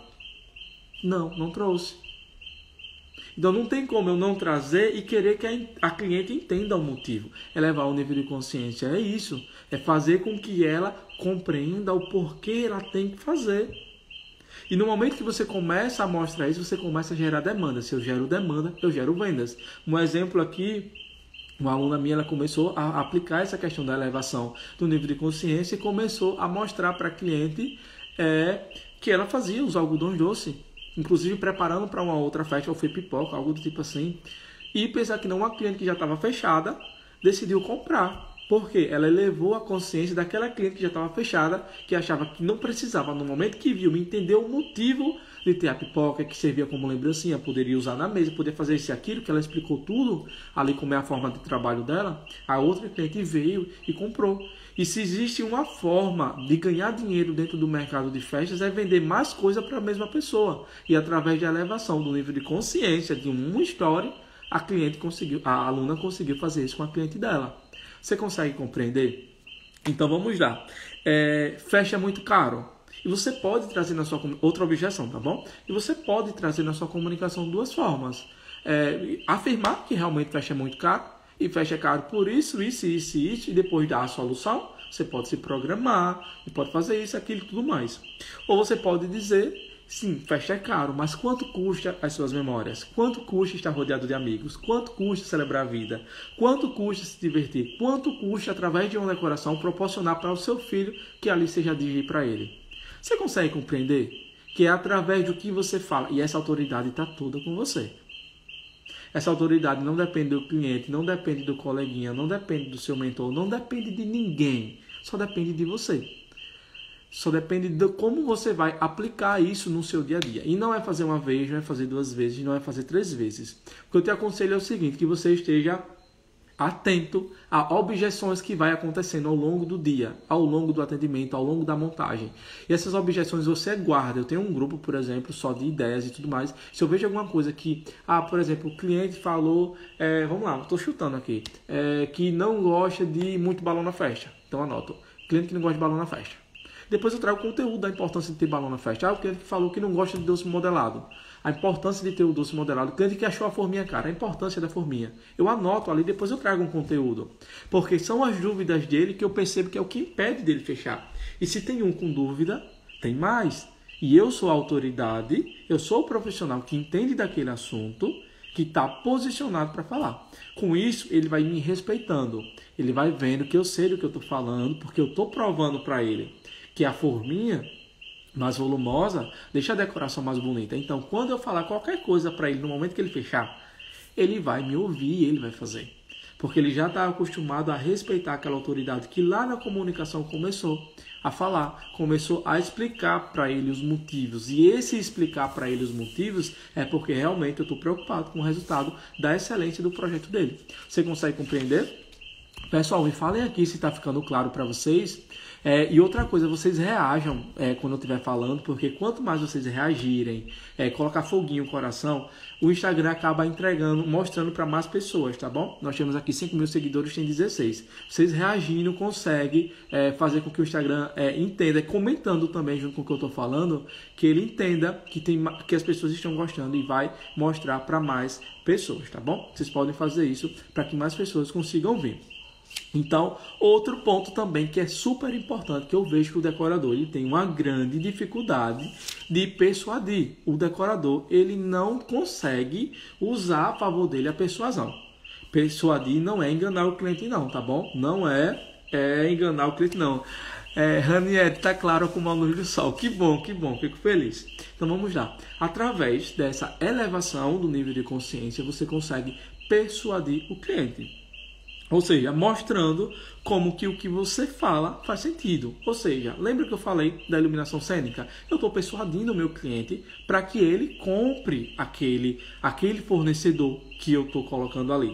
Não, não trouxe. Então não tem como eu não trazer e querer que a cliente entenda o motivo. É levar o nível de consciência, é isso. É fazer com que ela compreenda o porquê ela tem que fazer. E no momento que você começa a mostrar isso, você começa a gerar demanda. Se eu gero demanda, eu gero vendas. Um exemplo aqui, uma aluna minha, ela começou a aplicar essa questão da elevação do nível de consciência e começou a mostrar para a cliente que ela fazia os algodões doces, inclusive preparando para uma outra festa, ou foi pipoca, algo do tipo assim. E pensar que não, uma cliente que já estava fechada decidiu comprar. Porque ela elevou a consciência daquela cliente que já estava fechada, que achava que não precisava, no momento que viu, entendeu o motivo de ter a pipoca, que servia como lembrancinha, poderia usar na mesa, poderia fazer isso e aquilo, que ela explicou tudo, ali como é a forma de trabalho dela. A outra cliente veio e comprou. E se existe uma forma de ganhar dinheiro dentro do mercado de festas, é vender mais coisa para a mesma pessoa. E através da elevação do nível de consciência de uma história, a aluna conseguiu fazer isso com a cliente dela. Você consegue compreender? Então vamos lá. Festa é muito caro. E você pode trazer na sua... Outra objeção, tá bom? E você pode trazer na sua comunicação duas formas. Afirmar que realmente festa é muito caro. E festa é caro por isso, isso. E depois dar a solução. Você pode se programar. E pode fazer isso, aquilo e tudo mais. Ou você pode dizer... Sim, festa é caro, mas quanto custa as suas memórias? Quanto custa estar rodeado de amigos? Quanto custa celebrar a vida? Quanto custa se divertir? Quanto custa, através de uma decoração, proporcionar para o seu filho que ali seja DJ para ele? Você consegue compreender que é através do que você fala, e essa autoridade está toda com você. Essa autoridade não depende do cliente, não depende do coleguinha, não depende do seu mentor, não depende de ninguém, só depende de você. Só depende de como você vai aplicar isso no seu dia a dia. E não é fazer uma vez, não é fazer 2 vezes, não é fazer 3 vezes. O que eu te aconselho é o seguinte, que você esteja atento a objeções que vai acontecendo ao longo do dia, ao longo do atendimento, ao longo da montagem. E essas objeções você guarda. Eu tenho um grupo, por exemplo, só de ideias e tudo mais. Se eu vejo alguma coisa que, por exemplo, o cliente falou, vamos lá, estou chutando aqui, que não gosta de muito balão na festa. Então anoto, cliente que não gosta de balão na festa. Depois eu trago o conteúdo da importância de ter balão na festa. O cliente que falou que não gosta de doce modelado. A importância de ter o doce modelado. O cliente que achou a forminha cara. A importância da forminha. Eu anoto ali, depois eu trago um conteúdo. Porque são as dúvidas dele que eu percebo que é o que impede dele fechar. E se tem um com dúvida, tem mais. E eu sou a autoridade, eu sou o profissional que entende daquele assunto, que está posicionado para falar. Com isso, ele vai me respeitando. Ele vai vendo que eu sei do que eu estou falando, porque eu estou provando para ele que a forminha mais volumosa deixa a decoração mais bonita. Então, quando eu falar qualquer coisa para ele, no momento que ele fechar, ele vai me ouvir e ele vai fazer. Porque ele já está acostumado a respeitar aquela autoridade que lá na comunicação começou a falar, começou a explicar para ele os motivos. E esse explicar para ele os motivos é porque realmente eu estou preocupado com o resultado da excelência do projeto dele. Você consegue compreender? Pessoal, me falem aqui se está ficando claro para vocês. E outra coisa, vocês reajam quando eu estiver falando, porque quanto mais vocês reagirem, colocar foguinho no coração, o Instagram acaba entregando, mostrando para mais pessoas, tá bom? Nós temos aqui 5 mil seguidores, tem 16. Vocês reagindo conseguem fazer com que o Instagram entenda, comentando também junto com o que eu estou falando, que ele entenda que as pessoas estão gostando e vai mostrar para mais pessoas, tá bom? Vocês podem fazer isso para que mais pessoas consigam ver. Então, outro ponto também que é super importante, que eu vejo que o decorador ele tem uma grande dificuldade de persuadir. O decorador ele não consegue usar a favor dele a persuasão. Persuadir não é enganar o cliente não, tá bom? Não é enganar o cliente não. Ranieri, tá claro como a luz do sol. Que bom, fico feliz. Então vamos lá. Através dessa elevação do nível de consciência, você consegue persuadir o cliente. Ou seja, mostrando como que o que você fala faz sentido. Ou seja, lembra que eu falei da iluminação cênica? Eu estou persuadindo o meu cliente para que ele compre aquele fornecedor que eu estou colocando ali.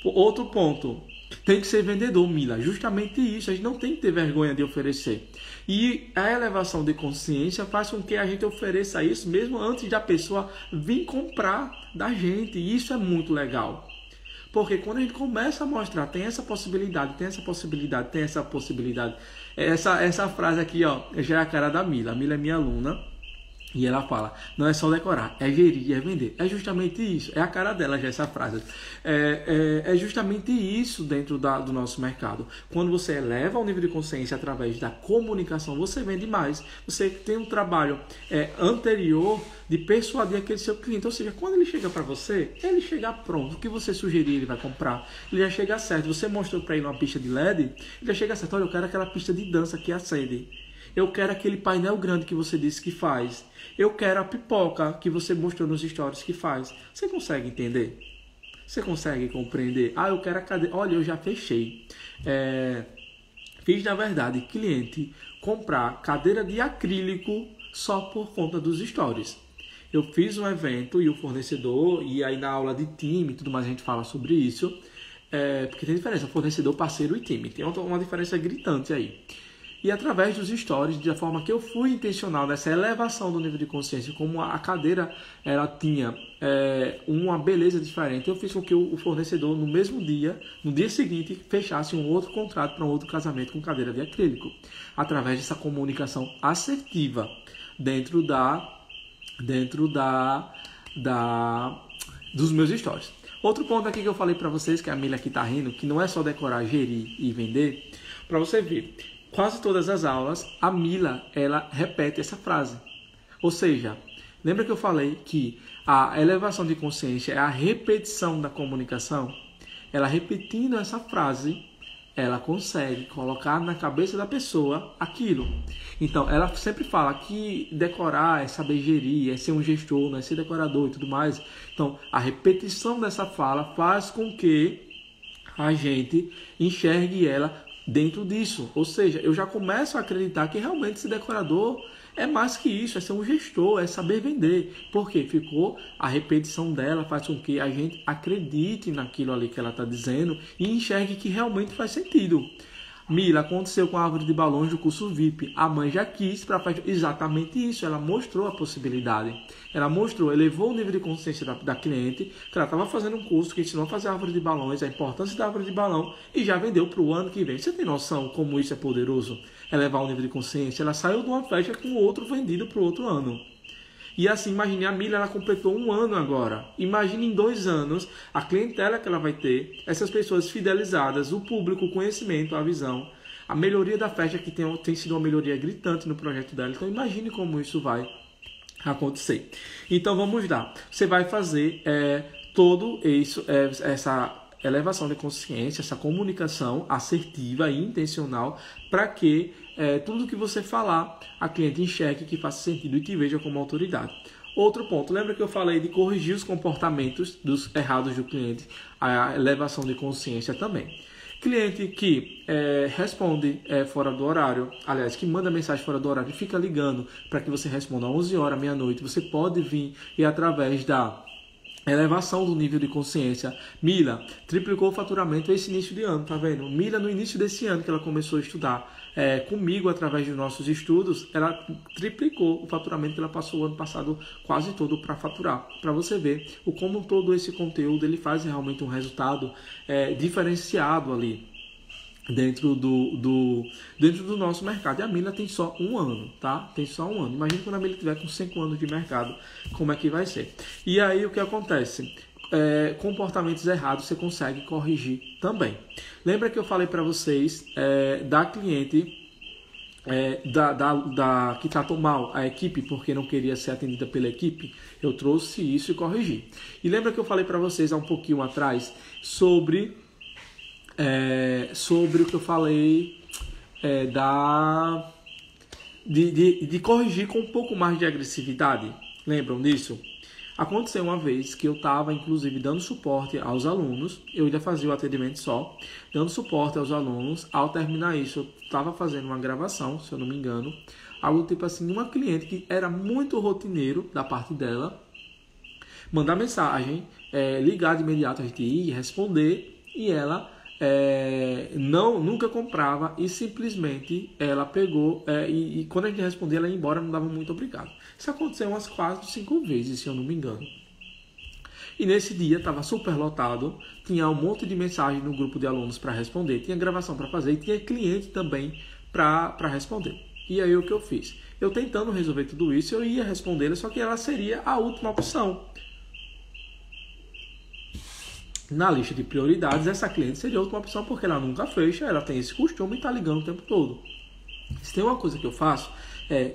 Outro ponto, tem que ser vendedor, Mila. Justamente isso, a gente não tem que ter vergonha de oferecer. E a elevação de consciência faz com que a gente ofereça isso mesmo antes da pessoa vir comprar da gente. E isso é muito legal. Porque quando a gente começa a mostrar, tem essa possibilidade, essa frase aqui, ó, já é a cara da Mila. A Mila é minha aluna e ela fala, não é só decorar, é gerir, é vender. É justamente isso, é a cara dela já essa frase. É justamente isso dentro do nosso mercado. Quando você eleva o nível de consciência através da comunicação, você vende mais. Você tem um trabalho anterior de persuadir aquele seu cliente. Ou seja, quando ele chega para você, ele chega pronto. O que você sugerir, ele vai comprar. Ele já chega certo. Você mostrou para ele uma pista de LED, ele já chega certo. Olha, eu quero aquela pista de dança que acende. Eu quero aquele painel grande que você disse que faz. Eu quero a pipoca que você mostrou nos stories que faz. Você consegue entender? Você consegue compreender? Eu quero a cadeira. Olha, eu já fechei. Fiz, na verdade, cliente comprar cadeira de acrílico só por conta dos stories. Eu fiz um evento e o fornecedor, e aí na aula de time e tudo mais a gente fala sobre isso, porque tem diferença, fornecedor, parceiro e time. Tem uma diferença gritante aí. E através dos stories, da forma que eu fui intencional nessa elevação do nível de consciência, como a cadeira ela tinha uma beleza diferente, eu fiz com que o fornecedor, no mesmo dia, no dia seguinte, fechasse um outro contrato para um outro casamento com cadeira de acrílico. Através dessa comunicação assertiva dentro dos meus stories. Outro ponto aqui que eu falei para vocês, que a Mila aqui tá rindo, que não é só decorar, gerir e vender, para você ver. Quase todas as aulas, a Mila, ela repete essa frase. Ou seja, lembra que eu falei que a elevação de consciência é a repetição da comunicação? Ela repetindo essa frase, ela consegue colocar na cabeça da pessoa aquilo. Então, ela sempre fala que decorar é saber gerir, é ser um gestor, não é ser decorador e tudo mais. Então, a repetição dessa fala faz com que a gente enxergue ela dentro disso. Ou seja, eu já começo a acreditar que realmente esse decorador é mais que isso, é ser um gestor, é saber vender. Porque ficou a repetição dela, faz com que a gente acredite naquilo ali que ela está dizendo e enxergue que realmente faz sentido. Mila, aconteceu com a árvore de balões do curso VIP. A mãe já quis para fazer exatamente isso. Ela mostrou a possibilidade. Ela mostrou, elevou o nível de consciência da cliente, que ela estava fazendo um curso que ensinou a fazer árvore de balões, a importância da árvore de balão, e já vendeu para o ano que vem. Você tem noção como isso é poderoso? Elevar o nível de consciência. Ela saiu de uma festa com o outro vendido para o outro ano. E assim, imagine, a Mila, ela completou 1 ano agora. Imagine em 2 anos, a clientela que ela vai ter, essas pessoas fidelizadas, o público, o conhecimento, a visão, a melhoria da festa, que tem sido uma melhoria gritante no projeto dela. Então, imagine como isso vai acontecer. Então, vamos lá. Você vai fazer todo isso, essa elevação de consciência, essa comunicação assertiva e intencional, para que tudo que você falar, a cliente enxergue que faça sentido e te veja como autoridade. Outro ponto, lembra que eu falei de corrigir os comportamentos dos errados do cliente, a elevação de consciência também. Cliente que responde fora do horário, aliás, que manda mensagem fora do horário e fica ligando para que você responda às 11 horas, meia-noite, você pode vir e através Elevação do nível de consciência. Mila triplicou o faturamento esse início de ano, tá vendo? Mila, no início desse ano que ela começou a estudar comigo, através dos nossos estudos, ela triplicou o faturamento que ela passou o ano passado quase todo para faturar. Para você ver o como todo esse conteúdo ele faz realmente um resultado diferenciado ali dentro do nosso mercado. E a Mila tem só um ano, tá? Tem só um ano. Imagina quando a Mila tiver com 5 anos de mercado, como é que vai ser. E aí o que acontece? Comportamentos errados você consegue corrigir também. Lembra que eu falei para vocês da cliente que tratou mal a equipe porque não queria ser atendida pela equipe? Eu trouxe isso e corrigi. E lembra que eu falei para vocês há um pouquinho atrás sobre o que eu falei de corrigir com um pouco mais de agressividade? Lembram disso? Aconteceu uma vez que eu estava, inclusive, dando suporte aos alunos. Eu ainda fazia o atendimento só, dando suporte aos alunos. Ao terminar isso, eu estava fazendo uma gravação, se eu não me engano. Algo tipo assim, uma cliente que era muito rotineiro da parte dela. Mandar mensagem, ligar de imediato, a gente ia responder. E ela nunca comprava e simplesmente ela pegou e quando a gente respondia ela ia embora, não dava muito obrigado. Isso aconteceu umas 4, 5 vezes, se eu não me engano. E nesse dia estava super lotado, tinha um monte de mensagem no grupo de alunos para responder, tinha gravação para fazer e tinha cliente também para responder. E aí o que eu fiz? Eu tentando resolver tudo isso, eu ia responder, só que ela seria a última opção. Na lista de prioridades, essa cliente seria a última opção porque ela nunca fecha, ela tem esse costume e está ligando o tempo todo. Se tem uma coisa que eu faço,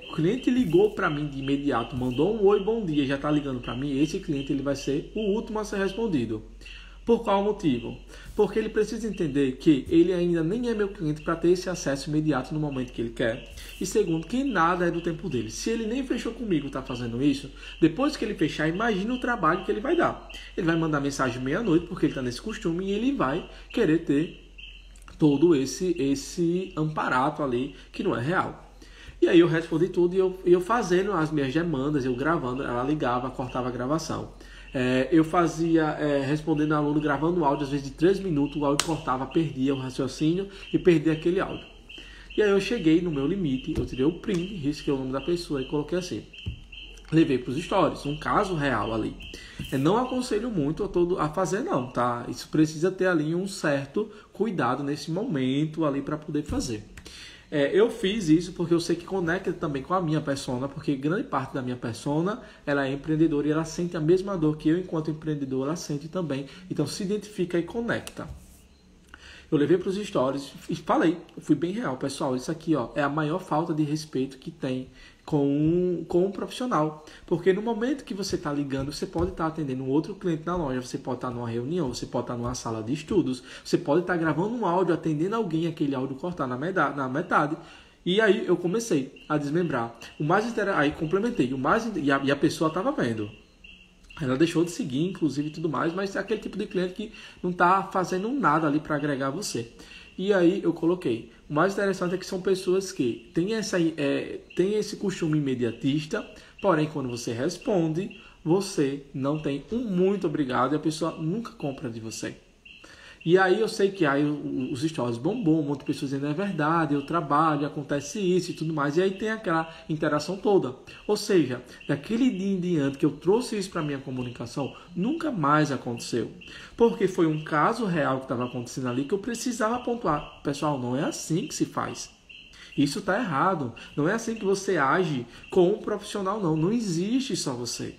o cliente ligou para mim de imediato, mandou um oi, bom dia, já está ligando para mim, esse cliente ele vai ser o último a ser respondido. Por qual motivo? Porque ele precisa entender que ele ainda nem é meu cliente para ter esse acesso imediato no momento que ele quer. E segundo, que nada é do tempo dele. Se ele nem fechou comigo, está fazendo isso, depois que ele fechar, imagina o trabalho que ele vai dar. Ele vai mandar mensagem meia-noite, porque ele está nesse costume, e ele vai querer ter todo esse amparato ali, que não é real. E aí eu respondi tudo e eu fazendo as minhas demandas, eu gravando, ela ligava, cortava a gravação. Eu fazia, respondendo ao aluno, gravando o áudio, às vezes de 3 minutos, o áudio cortava, perdia o raciocínio e perdia aquele áudio. E aí eu cheguei no meu limite, eu tirei o print, risquei o nome da pessoa e coloquei assim. Levei para os stories, um caso real ali. Não aconselho muito a fazer não, tá? Isso precisa ter ali um certo cuidado nesse momento ali para poder fazer. Eu fiz isso porque eu sei que conecta também com a minha persona, porque grande parte da minha persona, ela é empreendedora e ela sente a mesma dor que eu, enquanto empreendedor, ela sente também. Então se identifica e conecta. Eu levei para os stories e falei, eu fui bem real, pessoal, isso aqui é a maior falta de respeito que tem com um profissional. Porque no momento que você está ligando, você pode estar atendendo um outro cliente na loja, você pode estar numa reunião, você pode estar numa sala de estudos, você pode estar gravando um áudio, atendendo alguém, aquele áudio cortar na metade. E aí eu comecei a desmembrar. Aí complementei, e a pessoa estava vendo. Ela deixou de seguir, inclusive, e tudo mais, mas é aquele tipo de cliente que não está fazendo nada ali para agregar você. E aí eu coloquei. O mais interessante é que são pessoas que têm esse costume imediatista, porém, quando você responde, você não tem um muito obrigado e a pessoa nunca compra de você. E aí eu sei que aí os stories bombom, um monte de pessoas dizendo é verdade, eu trabalho, acontece isso e tudo mais. E aí tem aquela interação toda. Ou seja, daquele dia em diante que eu trouxe isso para minha comunicação, nunca mais aconteceu. Porque foi um caso real que estava acontecendo ali que eu precisava pontuar. Pessoal, não é assim que se faz. Isso está errado. Não é assim que você age com um profissional, não. Não existe só você.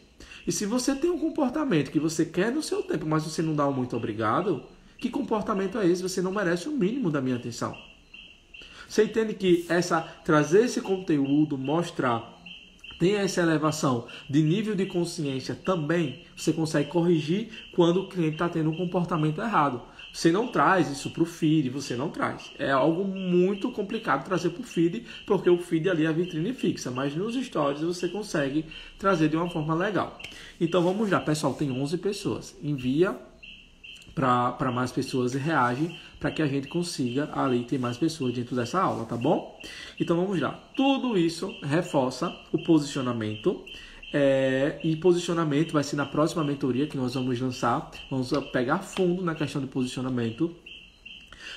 E se você tem um comportamento que você quer no seu tempo, mas você não dá um muito obrigado, que comportamento é esse? Você não merece o mínimo da minha atenção. Você entende que trazer esse conteúdo, mostrar, tem essa elevação de nível de consciência também, você consegue corrigir quando o cliente está tendo um comportamento errado. Você não traz isso para o feed, você não traz. É algo muito complicado trazer para o feed, porque o feed ali é a vitrine fixa, mas nos stories você consegue trazer de uma forma legal. Então vamos lá, pessoal, tem 11 pessoas. Envia para mais pessoas e reage para que a gente consiga ali ter mais pessoas dentro dessa aula, tá bom? Então vamos lá. Tudo isso reforça o posicionamento, E posicionamento vai ser na próxima mentoria que nós vamos lançar. Vamos pegar fundo na questão de posicionamento.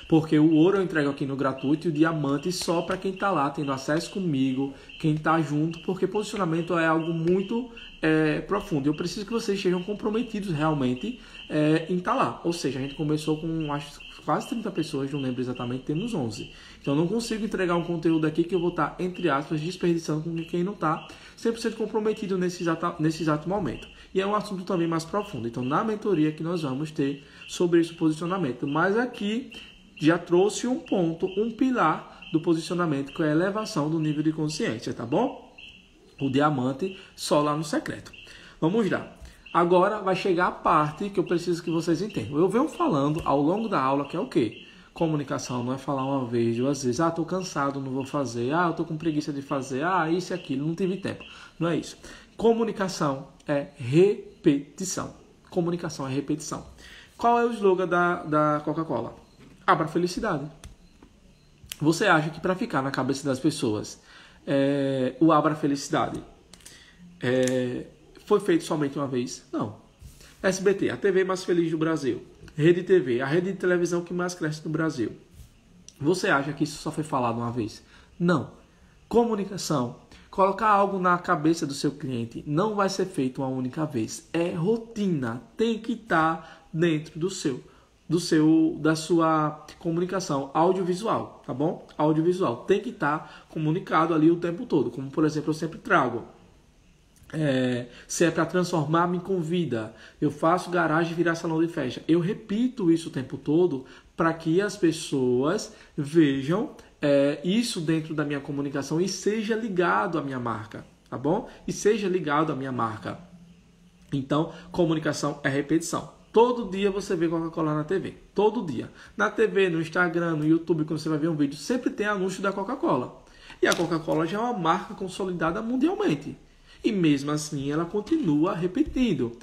Porque o ouro eu entrego aqui no gratuito e o diamante só para quem está lá, tendo acesso comigo, quem está junto, porque posicionamento é algo muito profundo. Eu preciso que vocês estejam comprometidos realmente em estar lá. Ou seja, a gente começou com acho, quase 30 pessoas, não lembro exatamente, temos 11. Então eu não consigo entregar um conteúdo aqui que eu vou estar, entre aspas, desperdiçando com quem não está 100% comprometido nesse exato momento. E é um assunto também mais profundo. Então na mentoria que nós vamos ter sobre esse posicionamento. Mas aqui já trouxe um ponto, um pilar do posicionamento, que é a elevação do nível de consciência, tá bom? O diamante só lá no secreto. Vamos lá. Agora vai chegar a parte que eu preciso que vocês entendam. Eu venho falando ao longo da aula que é o quê? Comunicação não é falar uma vez, duas vezes. Estou cansado, não vou fazer. Eu estou com preguiça de fazer. Isso e aquilo, não tive tempo. Não é isso. Comunicação é repetição. Comunicação é repetição. Qual é o slogan da Coca-Cola? Abra a felicidade. Você acha que para ficar na cabeça das pessoas o abra a felicidade foi feito somente uma vez? Não. SBT, a TV mais feliz do Brasil. Rede TV, a rede de televisão que mais cresce no Brasil. Você acha que isso só foi falado uma vez? Não. Comunicação, colocar algo na cabeça do seu cliente não vai ser feito uma única vez. É rotina, tem que estar dentro da sua comunicação audiovisual, tá bom? Audiovisual tem que estar comunicado ali o tempo todo, como por exemplo eu sempre trago. Se é para transformar, me convida. Eu faço garagem virar salão de festa. Eu repito isso o tempo todo para que as pessoas vejam isso dentro da minha comunicação e seja ligado à minha marca, tá bom? E seja ligado à minha marca. Então, comunicação é repetição. Todo dia você vê Coca-Cola na TV. Todo dia. Na TV, no Instagram, no YouTube, quando você vai ver um vídeo, sempre tem anúncio da Coca-Cola. E a Coca-Cola já é uma marca consolidada mundialmente. E mesmo assim ela continua repetindo.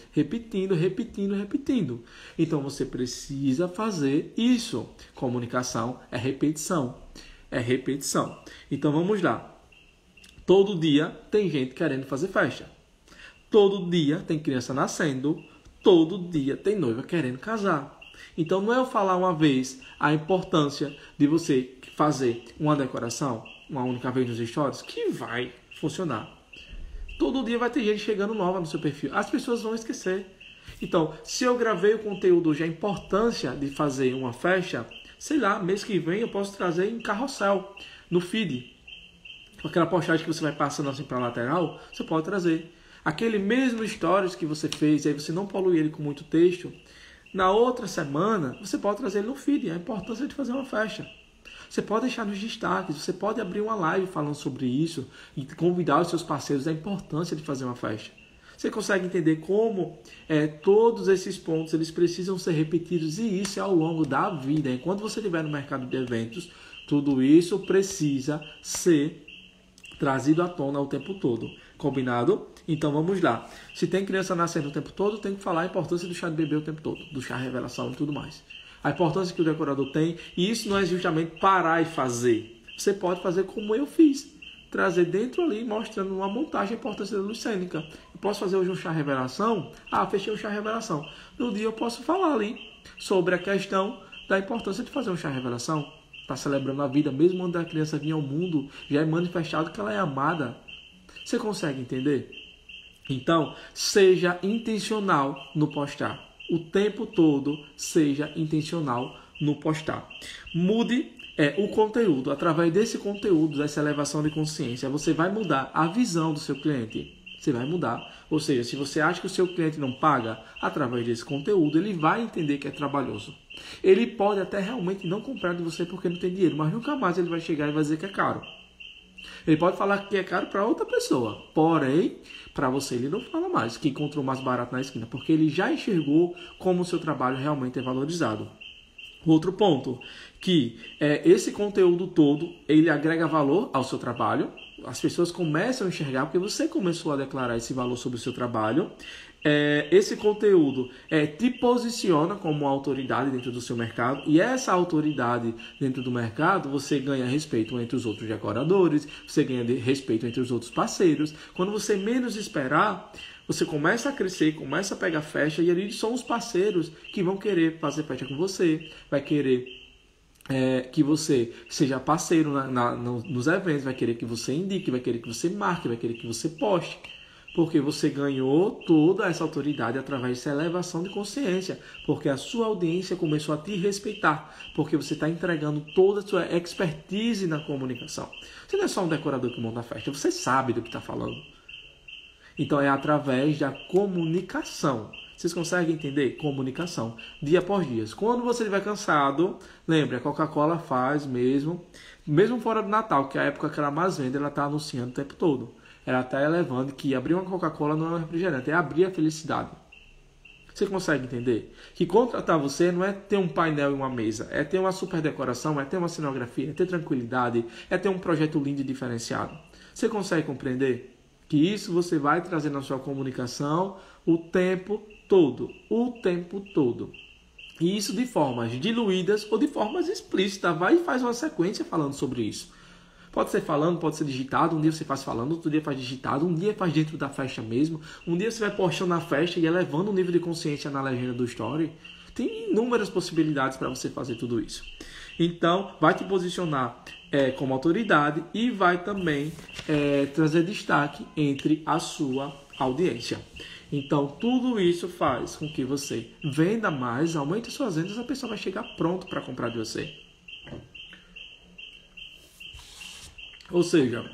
Então você precisa fazer isso. Comunicação é repetição. Então vamos lá. Todo dia tem gente querendo fazer festa. Todo dia tem criança nascendo. Todo dia tem noiva querendo casar. Então não é eu falar uma vez a importância de você fazer uma decoração uma única vez nos stories que vai funcionar. Todo dia vai ter gente chegando nova no seu perfil. As pessoas vão esquecer. Então, se eu gravei o conteúdo hoje, a importância de fazer uma festa, sei lá, mês que vem eu posso trazer em carrossel, no feed. Aquela postagem que você vai passando assim para a lateral, você pode trazer. Aquele mesmo stories que você fez, aí você não polui ele com muito texto, na outra semana, você pode trazer ele no feed. A importância de fazer uma festa. Você pode deixar nos destaques, você pode abrir uma live falando sobre isso e convidar os seus parceiros da importância de fazer uma festa. Você consegue entender como todos esses pontos eles precisam ser repetidos e isso é ao longo da vida. Enquanto você estiver no mercado de eventos, tudo isso precisa ser trazido à tona o tempo todo. Combinado? Então vamos lá. Se tem criança nascendo o tempo todo, tem que falar a importância do chá de bebê o tempo todo, do chá revelação e tudo mais. A importância que o decorador tem, e isso não é justamente parar e fazer. Você pode fazer como eu fiz. Trazer dentro ali, mostrando uma montagem a importância da luz cênica. Eu posso fazer hoje um chá revelação? Fechei o chá revelação. No dia eu posso falar ali sobre a questão da importância de fazer um chá revelação. Está celebrando a vida, mesmo quando a criança vinha ao mundo, já é manifestado que ela é amada. Você consegue entender? Então, seja intencional no postar. O tempo todo, seja intencional no postar. Mude o conteúdo. Através desse conteúdo, dessa elevação de consciência, você vai mudar a visão do seu cliente. Você vai mudar. Ou seja, se você acha que o seu cliente não paga, através desse conteúdo, ele vai entender que é trabalhoso. Ele pode até realmente não comprar de você porque não tem dinheiro, mas nunca mais ele vai chegar e vai dizer que é caro. Ele pode falar que é caro para outra pessoa, porém, para você ele não fala mais, que encontrou mais barato na esquina, porque ele já enxergou como o seu trabalho realmente é valorizado. Outro ponto, que esse conteúdo todo, ele agrega valor ao seu trabalho, as pessoas começam a enxergar, porque você começou a declarar esse valor sobre o seu trabalho, esse conteúdo te posiciona como autoridade dentro do seu mercado, e essa autoridade dentro do mercado, você ganha respeito entre os outros decoradores, você ganha respeito entre os outros parceiros. Quando você menos esperar, você começa a crescer, começa a pegar festa, e ali são os parceiros que vão querer fazer festa com você, vai querer que você seja parceiro nos eventos, vai querer que você indique, vai querer que você marque, vai querer que você poste. Porque você ganhou toda essa autoridade através dessa elevação de consciência. Porque a sua audiência começou a te respeitar. Porque você está entregando toda a sua expertise na comunicação. Você não é só um decorador que monta a festa, você sabe do que está falando. Então é através da comunicação. Vocês conseguem entender? Comunicação. Dia após dia. Quando você estiver cansado, lembre, a Coca-Cola faz mesmo fora do Natal, que é a época que ela mais vende, ela está anunciando o tempo todo. Ela está elevando que abrir uma Coca-Cola não é um refrigerante, é abrir a felicidade. Você consegue entender? Que contratar você não é ter um painel e uma mesa, é ter uma super decoração, é ter uma cenografia, é ter tranquilidade, é ter um projeto lindo e diferenciado. Você consegue compreender? Que isso você vai trazer na sua comunicação o tempo todo. O tempo todo. E isso de formas diluídas ou de formas explícitas. Vai e faz uma sequência falando sobre isso. Pode ser falando, pode ser digitado. Um dia você faz falando, outro dia faz digitado. Um dia faz dentro da festa mesmo. Um dia você vai postando na festa e elevando o nível de consciência na legenda do story. Tem inúmeras possibilidades para você fazer tudo isso. Então, vai te posicionar como autoridade e vai também trazer destaque entre a sua audiência. Então, tudo isso faz com que você venda mais, aumente suas vendas, a pessoa vai chegar pronto para comprar de você. Ou seja,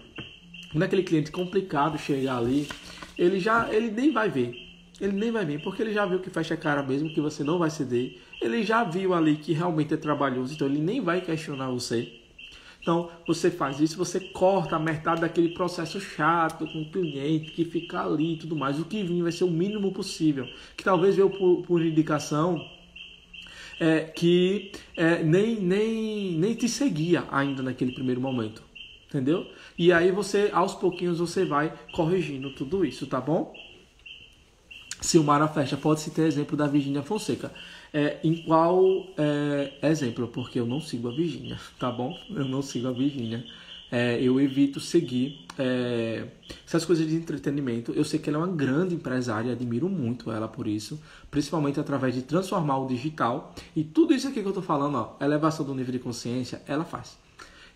quando aquele cliente complicado chegar ali, ele nem vai ver. Ele nem vai vir, porque ele já viu que fecha a cara mesmo, que você não vai ceder. Ele já viu ali que realmente é trabalhoso, então ele nem vai questionar você. Então, você faz isso, você corta a metade daquele processo chato com o cliente, que fica ali e tudo mais. O que vir vai ser o mínimo possível. Que talvez veio por indicação que nem te seguia ainda naquele primeiro momento. Entendeu? E aí aos pouquinhos, você vai corrigindo tudo isso, tá bom? Silmara Festa, pode-se ter exemplo da Virgínia Fonseca. Em qual exemplo? Porque eu não sigo a Virgínia, tá bom? Eu não sigo a Virgínia. Eu evito seguir essas coisas de entretenimento. Eu sei que ela é uma grande empresária, admiro muito ela por isso, principalmente através de transformar o digital. E tudo isso aqui que eu tô falando, elevação do nível de consciência, ela faz.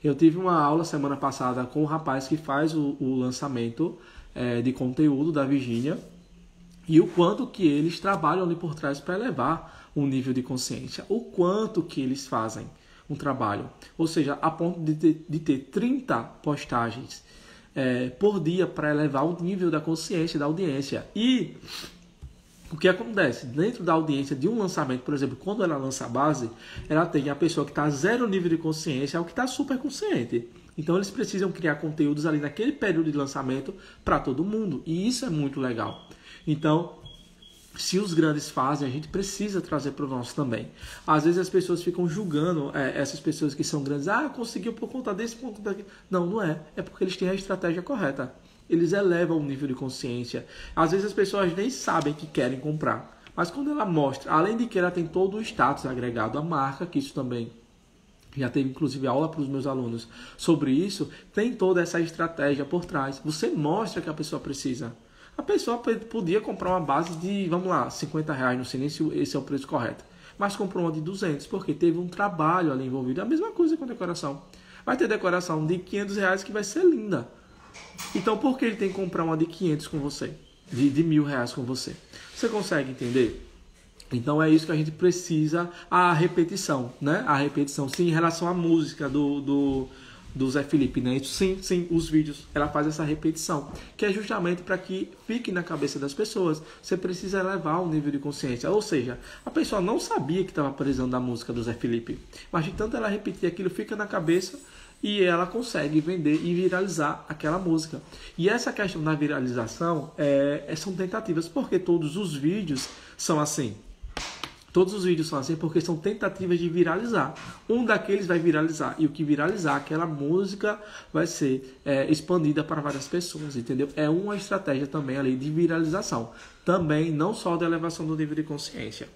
Eu tive uma aula semana passada com um rapaz que faz o lançamento de conteúdo da Virgínia e o quanto que eles trabalham ali por trás para elevar o nível de consciência. O quanto que eles fazem um trabalho. Ou seja, a ponto de ter 30 postagens por dia para elevar o nível da consciência da audiência. E o que acontece? Dentro da audiência de um lançamento, por exemplo, quando ela lança a base, ela tem a pessoa que está zero nível de consciência ao que está super consciente. Então eles precisam criar conteúdos ali naquele período de lançamento para todo mundo. E isso é muito legal. Então, se os grandes fazem, a gente precisa trazer para o nosso também. Às vezes as pessoas ficam julgando essas pessoas que são grandes. Conseguiu por conta desse, por conta daquele. Não, não é. É porque eles têm a estratégia correta. Eles elevam o nível de consciência. Às vezes as pessoas nem sabem que querem comprar. Mas quando ela mostra, além de que ela tem todo o status agregado à marca, que isso também já teve inclusive aula para os meus alunos sobre isso, tem toda essa estratégia por trás. Você mostra que a pessoa precisa. A pessoa podia comprar uma base de, vamos lá, R$50, não sei nem se esse é o preço correto. Mas comprou uma de 200, porque teve um trabalho ali envolvido. É a mesma coisa com decoração. Vai ter decoração de R$500 que vai ser linda. Então, por que ele tem que comprar uma de 500 com você? De R$1.000 com você? Você consegue entender? Então, é isso que a gente precisa. A repetição, né? A repetição, sim, em relação à música do Zé Felipe, né? Sim, os vídeos, ela faz essa repetição, que é justamente para que fique na cabeça das pessoas. Você precisa elevar o nível de consciência. Ou seja, a pessoa não sabia que estava precisando da música do Zé Felipe, mas de tanto ela repetir aquilo, fica na cabeça e ela consegue vender e viralizar aquela música. E essa questão da viralização são tentativas, porque todos os vídeos são assim. Todos os vídeos são assim porque são tentativas de viralizar. Um daqueles vai viralizar. E o que viralizar, aquela música vai ser expandida para várias pessoas, entendeu? É uma estratégia também ali de viralização. Também não só da elevação do nível de consciência.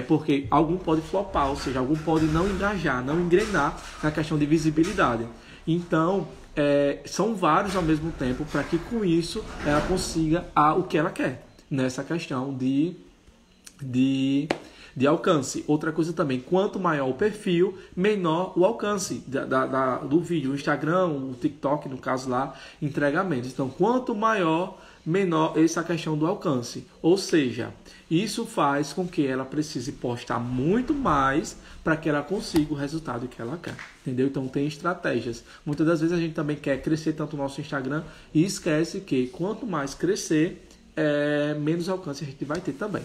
Porque algum pode flopar, ou seja, algum pode não engajar, não engrenar na questão de visibilidade. Então, são vários ao mesmo tempo para que com isso ela consiga o que ela quer. Nessa questão de alcance. Outra coisa também, quanto maior o perfil, menor o alcance do vídeo. O Instagram, o TikTok, no caso lá, entrega menos. Então, quanto maior, menor essa questão do alcance. Ou seja, isso faz com que ela precise postar muito mais para que ela consiga o resultado que ela quer. Entendeu? Então, tem estratégias. Muitas das vezes a gente também quer crescer tanto o nosso Instagram e esquece que quanto mais crescer, menos alcance a gente vai ter também.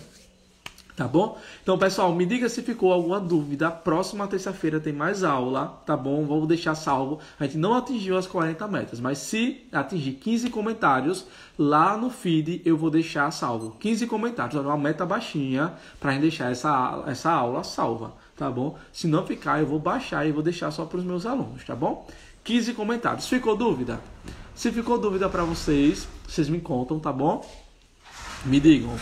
Tá bom? Então, pessoal, me diga se ficou alguma dúvida. Próxima terça-feira tem mais aula, tá bom? Vou deixar salvo. A gente não atingiu as 40 metas, mas se atingir 15 comentários, lá no feed eu vou deixar salvo. 15 comentários, uma meta baixinha, pra gente deixar essa aula salva, tá bom? Se não ficar, eu vou baixar e vou deixar só para os meus alunos, tá bom? 15 comentários. Ficou dúvida? Se ficou dúvida para vocês me contam, tá bom? Me digam.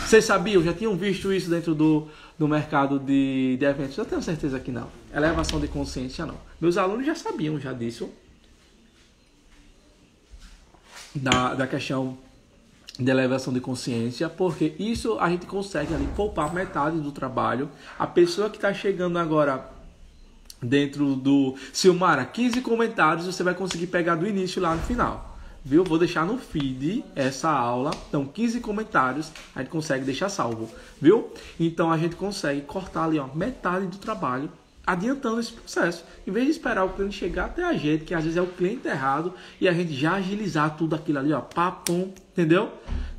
Vocês sabiam? Já tinham visto isso dentro do mercado de eventos? Eu tenho certeza que não. Elevação de consciência, não. Meus alunos já sabiam disso. Da questão de elevação de consciência. Porque isso a gente consegue ali poupar metade do trabalho. A pessoa que está chegando agora dentro do Silmara, 15 comentários, você vai conseguir pegar do início lá no final. Viu? Vou deixar no feed essa aula. Então, 15 comentários a gente consegue deixar salvo. Viu? Então, a gente consegue cortar ali, ó, metade do trabalho, adiantando esse processo. Em vez de esperar o cliente chegar até a gente, que às vezes é o cliente errado, e a gente já agilizar tudo aquilo ali, ó, papum, entendeu?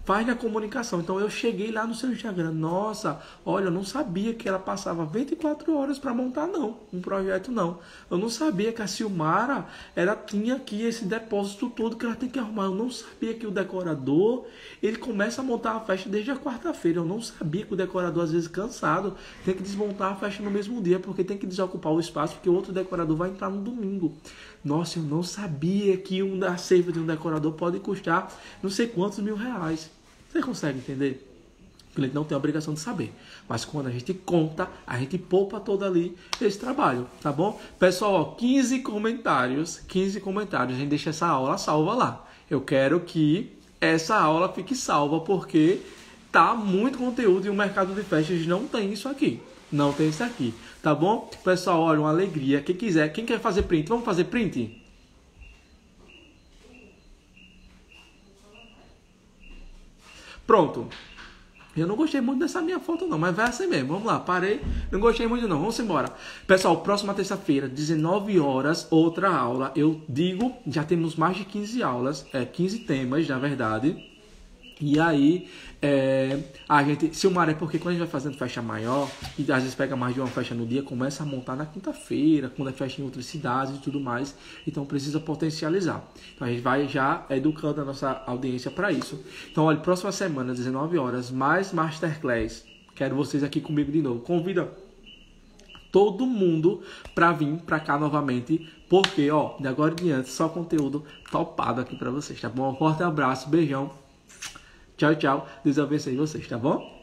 Faz na comunicação. Então, eu cheguei lá no seu Instagram. Nossa, olha, eu não sabia que ela passava 24 horas para montar, não. Um projeto, não. Eu não sabia que a Silmara, ela tinha aqui esse depósito todo que ela tem que arrumar. Eu não sabia que o decorador, ele começa a montar a festa desde a quarta-feira. Eu não sabia que o decorador, às vezes, cansado, tem que desmontar a festa no mesmo dia, porque tem que desocupar o espaço, porque o outro decorador vai entrar no domingo. Nossa, eu não sabia que a seiva de um decorador pode custar não sei quantos mil-reais. Você consegue entender? O cliente não tem a obrigação de saber. Mas quando a gente conta, a gente poupa todo ali esse trabalho, tá bom? Pessoal, ó, 15 comentários. 15 comentários. A gente deixa essa aula salva lá. Eu quero que essa aula fique salva, porque tá muito conteúdo e o mercado de festas não tem isso aqui. Não tem isso aqui, tá bom? Pessoal, olha, uma alegria. Quem quiser, quem quer fazer print, vamos fazer print? Pronto. Eu não gostei muito dessa minha foto não, mas vai assim mesmo. Vamos lá, parei. Não gostei muito não, vamos embora. Pessoal, próxima terça-feira, 19 horas, outra aula. Eu digo, já temos mais de 15 aulas, 15 temas, na verdade. E aí, a gente, Silmara, é porque quando a gente vai fazendo festa maior, e às vezes pega mais de uma festa no dia, começa a montar na quinta-feira, quando é festa em outras cidades e tudo mais, então precisa potencializar. Então a gente vai já educando a nossa audiência para isso. Então, olha, próxima semana, 19 horas, mais Masterclass. Quero vocês aqui comigo de novo. Convida todo mundo para vir para cá novamente, porque, ó, de agora em diante, só conteúdo topado aqui para vocês, tá bom? Um forte abraço, beijão. Tchau, tchau. Deus abençoe vocês, tá bom?